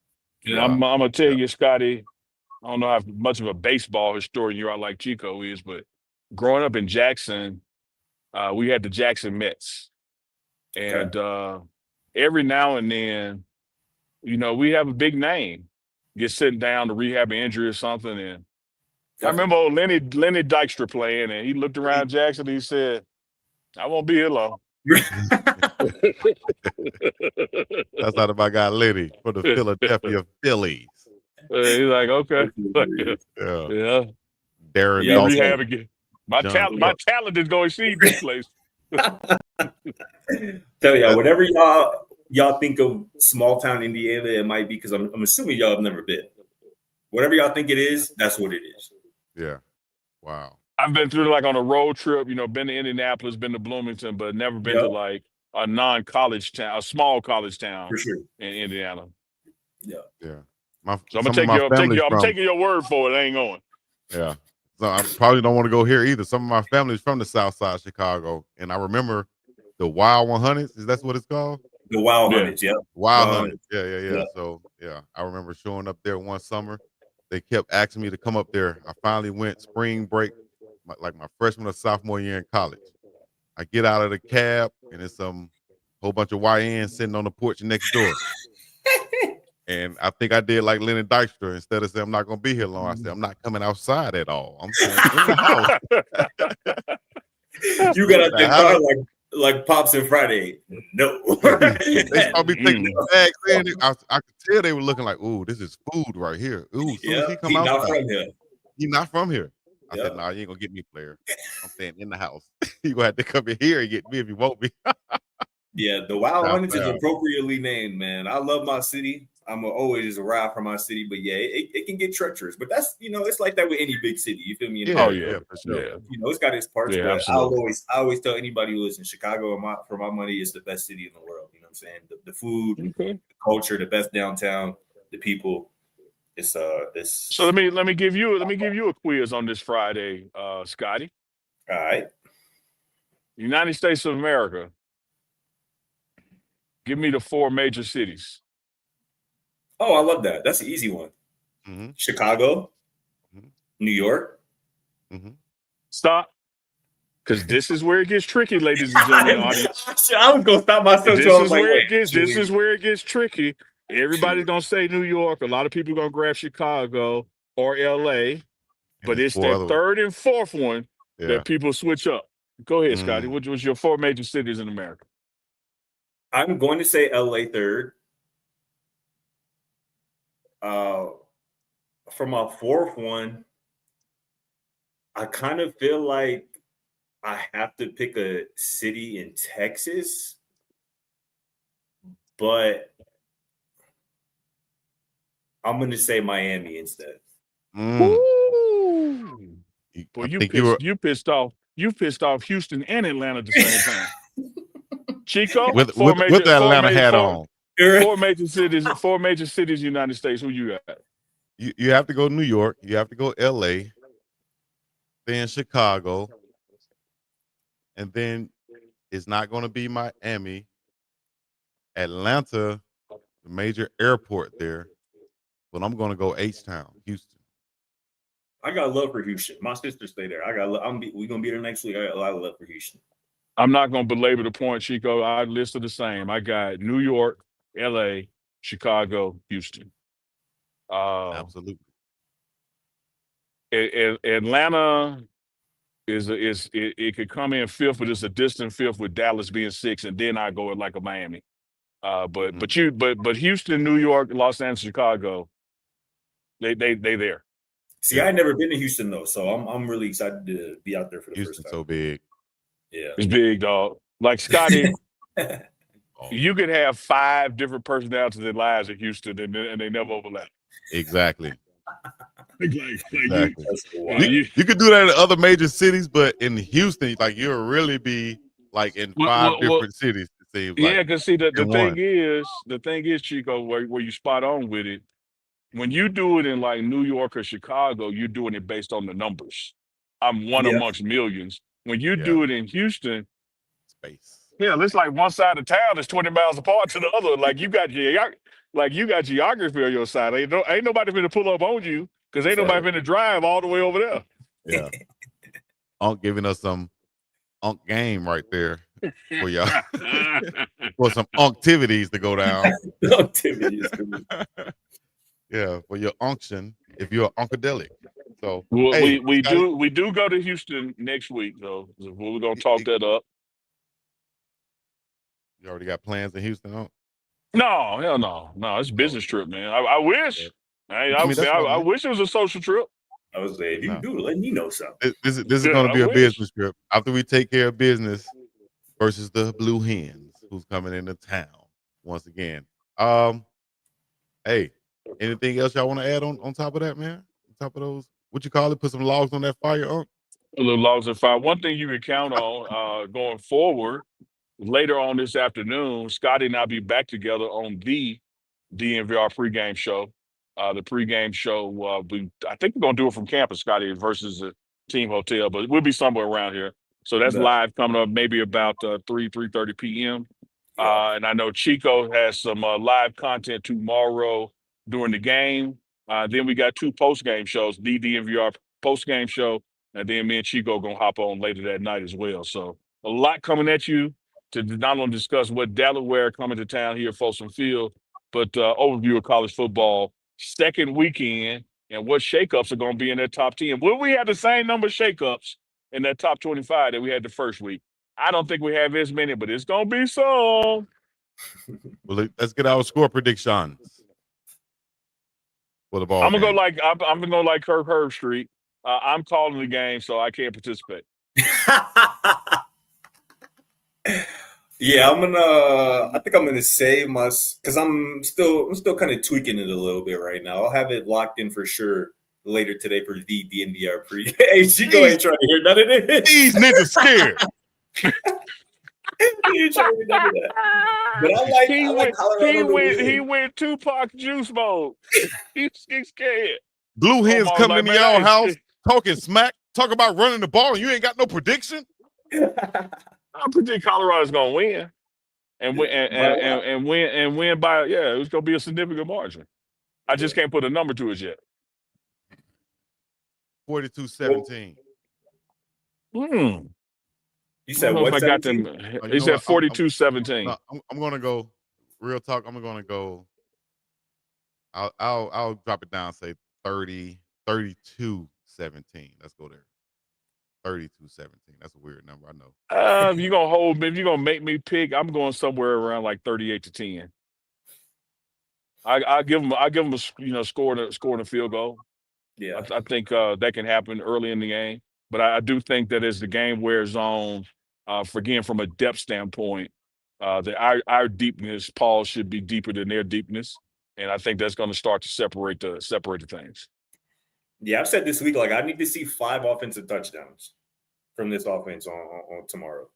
Yeah, I'm gonna tell you, Scotty. I don't know how much of a baseball historian you are like Chico is, but growing up in Jackson, we had the Jackson Mets. And every now and then, we have a big name get sitting down to rehab an injury or something. And I remember old Lenny Dykstra playing, and he looked around Jackson and he said, I won't be here long. That's not my guy Lenny for the Philadelphia Phillies. He's like, okay. Yeah. Darren rehab again. My talent is going to see this place. Tell y'all, whatever y'all think of small town Indiana, it might be, because I'm assuming y'all have never been. Whatever y'all think it is, that's what it is. Yeah. Wow. I've been through like on a road trip, been to Indianapolis, been to Bloomington, but never been to like a non-college town, a small college town for sure in Indiana. Yeah. So I'm taking your word for it. I ain't going. Yeah. So I probably don't want to go here either. Some of my family's from the South Side of Chicago, and I remember the Wild 100s. Is that what it's called? The Wild 100s, yeah. Wild 100s. Yeah. So I remember showing up there one summer. They kept asking me to come up there. I finally went spring break, my freshman or sophomore year in college. I get out of the cab, and it's whole bunch of YNs sitting on the porch next door. And I think I did like Lenny Dykstra. Instead of saying I'm not going to be here long, I said I'm not coming outside at all. I'm staying in the house. You got out there car like Pops and Friday. No. They saw me taking the bags in. I could tell they were looking like, ooh, this is food right here. Ooh, soon as he come out. Not from here. He's not from here. I said, nah, you ain't going to get me, player. I'm staying in the house. You're going to have to come in here and get me if you want me. Yeah, the Wild 100s is appropriately named, man. I love my city. I'm always ride for my city, but it can get treacherous. But that's it's like that with any big city. You feel me? For sure. Yeah. It's got its parts. Yeah, but I always tell anybody who lives in Chicago, for my money, it's the best city in the world. You know what I'm saying? The food, the culture, the best downtown, the people. It's So let me give you a quiz on this Friday, Scotty. All right. United States of America. Give me the 4 major cities. Oh, I love that. That's an easy one. Mm-hmm. Chicago, New York. Mm-hmm. Stop. Because this is where it gets tricky, ladies and gentlemen. Audience. I was gonna stop myself. This is where it gets tricky. Everybody's gonna say New York. A lot of people are gonna grab Chicago or LA, but it's that third and fourth one that people switch up. Go ahead, Scotty. What was your 4 major cities in America? I'm going to say LA third. For my 4th one, I kind of feel like I have to pick a city in Texas, but I'm going to say Miami instead. Ooh. Boy, you pissed off Houston and Atlanta at the same time. Chico, with the Atlanta hat on. 4 major cities, United States. Who you got? You have to go New York. You have to go LA. Then Chicago. And then it's not going to be Miami. Atlanta, the major airport there. But I'm going to go H-Town, Houston. I got love for Houston. My sister stay there. We're going to be there next week. I got a lot of love for Houston. I'm not going to belabor the point, Chico. I listed the same. I got New York, LA, Chicago, Houston. Absolutely. Atlanta it could come in fifth, but it's a distant fifth with Dallas being 6, and then I go with like a Miami. But Houston, New York, Los Angeles, Chicago, they there. See, I ain't never been to Houston though, so I'm really excited to be out there for the Houston's first time. so big. Yeah, It's big, dog. Like Scotty, Oh, you could have 5 different personalities in lives in Houston, and they never overlap. exactly. Exactly. You could do that in other major cities, but in Houston, like you'll really be like in 5 different cities. It seems like. Yeah, because see the thing is, Chico, where you spot on with it. When you do it in like New York or Chicago, you're doing it based on the numbers. I'm one amongst millions. When you do it in Houston, space. Yeah, it's like one side of town is 20 miles apart to the other. Like you got geography on your side. Ain't nobody finna pull up on you because ain't nobody finna drive all the way over there. Yeah. Unc giving us some Unc game right there for y'all. For some Unctivities to go down. Yeah, for your unction if you're Uncadelic. So well, hey, we do go to Houston next week though. We're gonna talk that up. You already got plans in Houston, huh? No, hell no. It's a business trip, man. I wish. I wish it was a social trip. I was saying, if you do, let me know something. This is going to be a business trip. After we take care of business versus the Blue Hens, who's coming into town once again. Hey, anything else y'all want to add on top of that, man? On top of those, what you call it? Put some logs on that fire, Unc? A little logs on fire. One thing you can count on going forward, later on this afternoon, Scotty and I'll be back together on the DNVR pregame show. The pregame show, I think we're going to do it from campus, Scotty, versus the team hotel, but we'll be somewhere around here. So that's live coming up maybe about 3:30 p.m. And I know Chico has some live content tomorrow during the game. Then we got 2 post-game shows, the DNVR post-game show, and then me and Chico going to hop on later that night as well. So a lot coming at you to not only discuss what Delaware coming to town here at Folsom Field, but overview of college football second weekend and what shakeups are going to be in that top 10. Will we have the same number of shakeups in that top 25 that we had the first week? I don't think we have as many, but it's going to be so. Well, let's get our score predictions for the ball. I'm gonna go like Kirk Herbstreit. I'm calling the game, so I can't participate. Yeah, I think I'm gonna save my, because I'm still kind of tweaking it a little bit right now. I'll have it locked in for sure later today for the DNVR pre. Hey, Chico ain't trying to hear none of this. These niggas scared. He ain't trying to hear none of that. But I like Colorado. He went Tupac juice mode. He's scared. Blue Hens coming into y'all house talking smack, talk about running the ball, and you ain't got no prediction. I predict Colorado's gonna win, and win by it's gonna be a significant margin. I just can't put a number to it yet. 42-17. You said what? I got them. He said 42-17. I'm gonna go real talk. I'm gonna go. I'll drop it down. Say 32-17. Let's go there. 32-17. That's a weird number, I know. If you're gonna hold me, if you're gonna make me pick, I'm going somewhere around like 38-10. I give them a scoring a field goal. Yeah, I think that can happen early in the game, but I do think that as the game wears on, from a depth standpoint, that our deepness, Paul, should be deeper than their deepness, and I think that's going to start to separate the things. Yeah, I've said this week, like, I need to see 5 offensive touchdowns from this offense on tomorrow.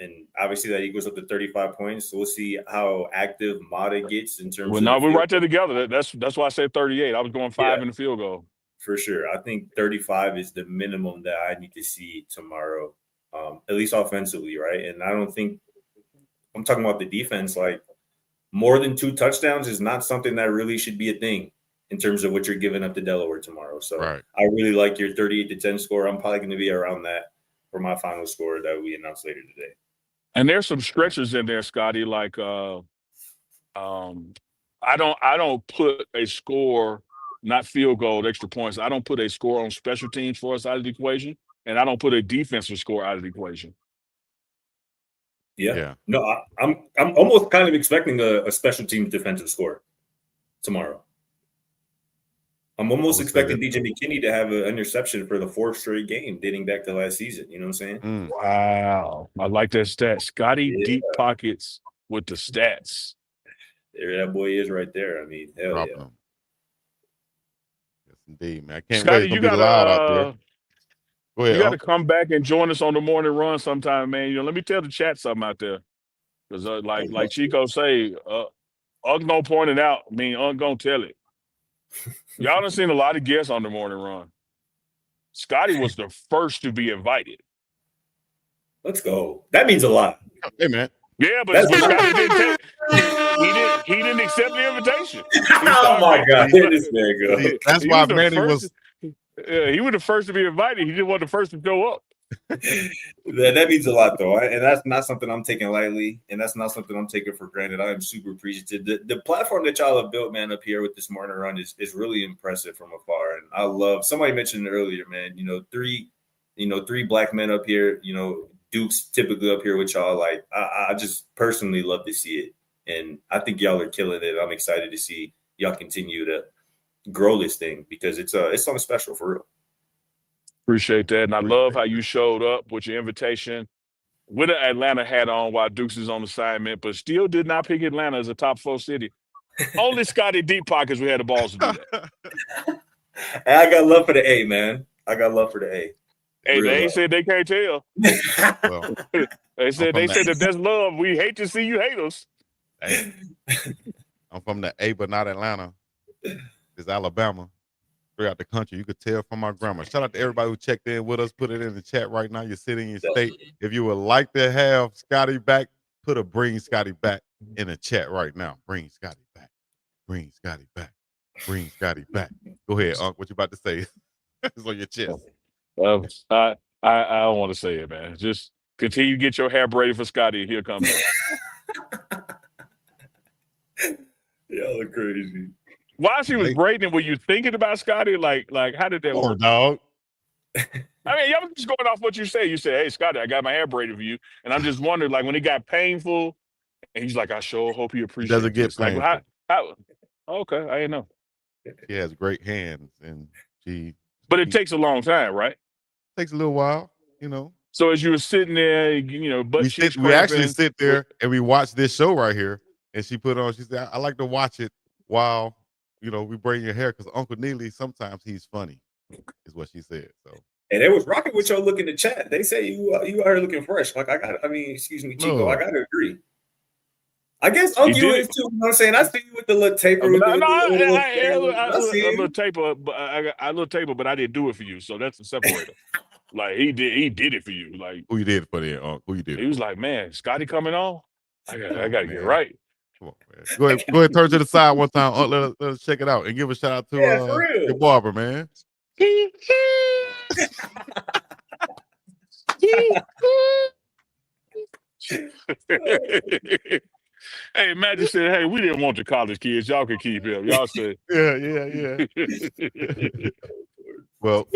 And obviously that equals up to 35 points. So we'll see how active Mata gets in terms of. Well, we're right there together. That's why I said 38. I was going 5 in the field goal. For sure. I think 35 is the minimum that I need to see tomorrow, at least offensively, right? And I don't think – I'm talking about the defense. Like, more than 2 touchdowns is not something that really should be a thing in terms of what you're giving up to Delaware tomorrow. So I really like your 38-10 score. I'm probably going to be around that for my final score that we announce later today. And there's some stretchers in there, Scotty, like I I don't put a score, not field goal, extra points. I don't put a score on special teams for us out of the equation, and I don't put a defensive score out of the equation. Yeah. No, I'm almost kind of expecting a special teams defensive score tomorrow. I'm almost expecting DJ McKinney to have an interception for the 4th straight game dating back to last season. You know what I'm saying? Wow. I like that stat. Scotty deep pockets with the stats. There that boy is right there. I mean, hell Drop yeah. him. Yes, indeed, man. I can't Scotty, wait. It's gonna be loud out there. Go ahead, you got to come back and join us on the morning run sometime, man. You know, let me tell the chat something out there. Because like Chico say, Unc don't point it out. I mean, Unc gonna tell it. Y'all done seen a lot of guests on the morning run. Scotty was the first to be invited. Let's go. That means a lot. Hey, man. Yeah, but Scotty didn't he didn't accept the invitation. Oh my God. This man go. That's why Manny was. Yeah, he was the first to be invited. He didn't want the first to show up. That means a lot, though, and that's not something I'm taking lightly, and that's not something I'm taking for granted. I am super appreciative. The platform that y'all have built, man, up here with this morning run is really impressive from afar, and I love. Somebody mentioned it earlier, man. Three black men up here. Duke's typically up here with y'all. Like I just personally love to see it, and I think y'all are killing it. I'm excited to see y'all continue to grow this thing because it's something special for real. Appreciate that. And I love how you showed up with your invitation with an Atlanta hat on while Dukes is on assignment, but still did not pick Atlanta as a top 4 city. Only Scotty Deep Pockets we had the balls to do that. And I got love for the A, man. I got love for the A. Hey, Real they love. said they can't tell. Well, they said that that's love. We hate to see you hate us. hey, I'm from the A, but not Atlanta. It's Alabama. Throughout the country, you could tell from my grammar. Shout out to everybody who checked in with us. Put it in the chat right now. You're sitting in your state. If you would like to have Scotty back, put a bring Scotty back in the chat right now. Bring Scotty back. Bring Scotty back. Bring Scotty back. Go ahead, Unc. What you about to say? It's on your chest. I don't want to say it, man. Just continue to get your hair braided for Scotty. He'll come back. Y'all are crazy. While she was braiding, were you thinking about Scotty? Like how did that work? Dog. I mean, y'all just going off what you say. You said, "Hey, Scotty, I got my hair braided for you," and I'm just wondering, like, when it got painful, and he's like, "I sure hope you appreciate." Doesn't get painful. Like, how? Okay, I didn't know. She has great hands, and But it takes a long time, right? Takes a little while, So as you were sitting there, we actually sit there and we watch this show right here, and she put on. She said, "I like to watch it while." We braid your hair because Uncle Neely, sometimes he's funny, is what she said. So, and they was rocking with your look in the chat. They say you are here looking fresh. Like excuse me, Chico, I gotta agree. I guess Uncle you is too. You know what I'm saying? I see you with the little taper. A little taper, but I didn't do it for you. So that's the separator. Like he did it for you. Like who you did it for there, Uncle? Who you did? He was like, man, Scotty coming on. I gotta get right. Come on, man. Go ahead, turn to the side one time. Let us check it out and give a shout out to your barber, man. Hey, Magic said, "Hey, we didn't want the college kids. Y'all can keep him." Y'all said, "Yeah." Well,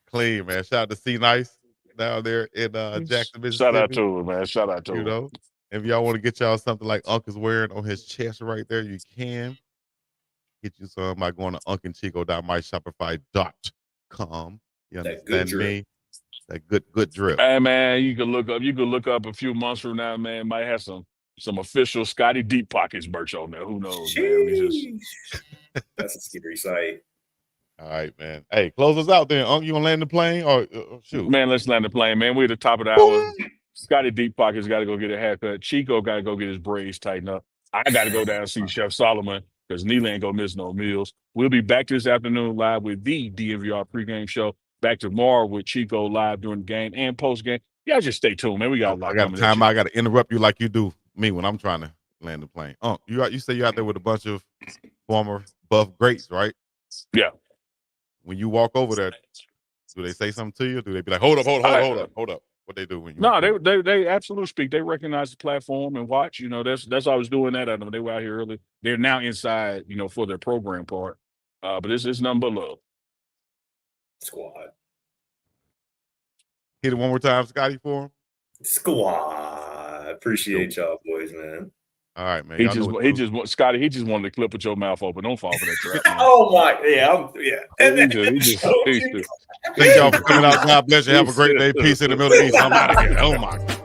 clean, man. Shout out to C Nice down there in Jackson, Mississippi. Shout out to him, man. Shout out to him. If y'all want to get y'all something like Unc is wearing on his chest right there, you can get you some by going to uncandchico.myshopify.com. You understand me? That good drip. Hey, man, you can look up a few months from now, man. Might have some official Scotty Deep Pockets merch on there. Who knows, man? That's a scary sight. All right, man. Hey, close us out then. Unc, you gonna land the plane or shoot? Man, let's land the plane, man. We're at the top of the hour. Scotty Deep Pockets got to go get a haircut. Chico got to go get his braids tightened up. I got to go down and see Chef Solomon because Neil ain't gonna miss no meals. We'll be back this afternoon live with the DNVR pregame show. Back tomorrow with Chico live during the game and post game. Y'all just stay tuned, man. We got a lot. I got time. I got to interrupt you like you do me when I'm trying to land the plane. You say you're out there with a bunch of former buff greats, right? Yeah. When you walk over there, do they say something to you? Do they be like, hold up? What What they do when you? No, they absolutely speak. They recognize the platform and watch. You know, that's I was doing that at them. They were out here early. They're now inside, you know, for their program part. But it's nothing but love. Squad. Hit it one more time, Scotty, for him. Squad. Appreciate y'all boys, man. All right, man. He Y'all know just Scotty. He just wanted to clip with your mouth open. Don't fall for that trap. Man. Oh my, yeah. He just. Thank y'all for coming out. God bless you. Have a great day. Peace in the Middle East. I'm out of here. Oh my God.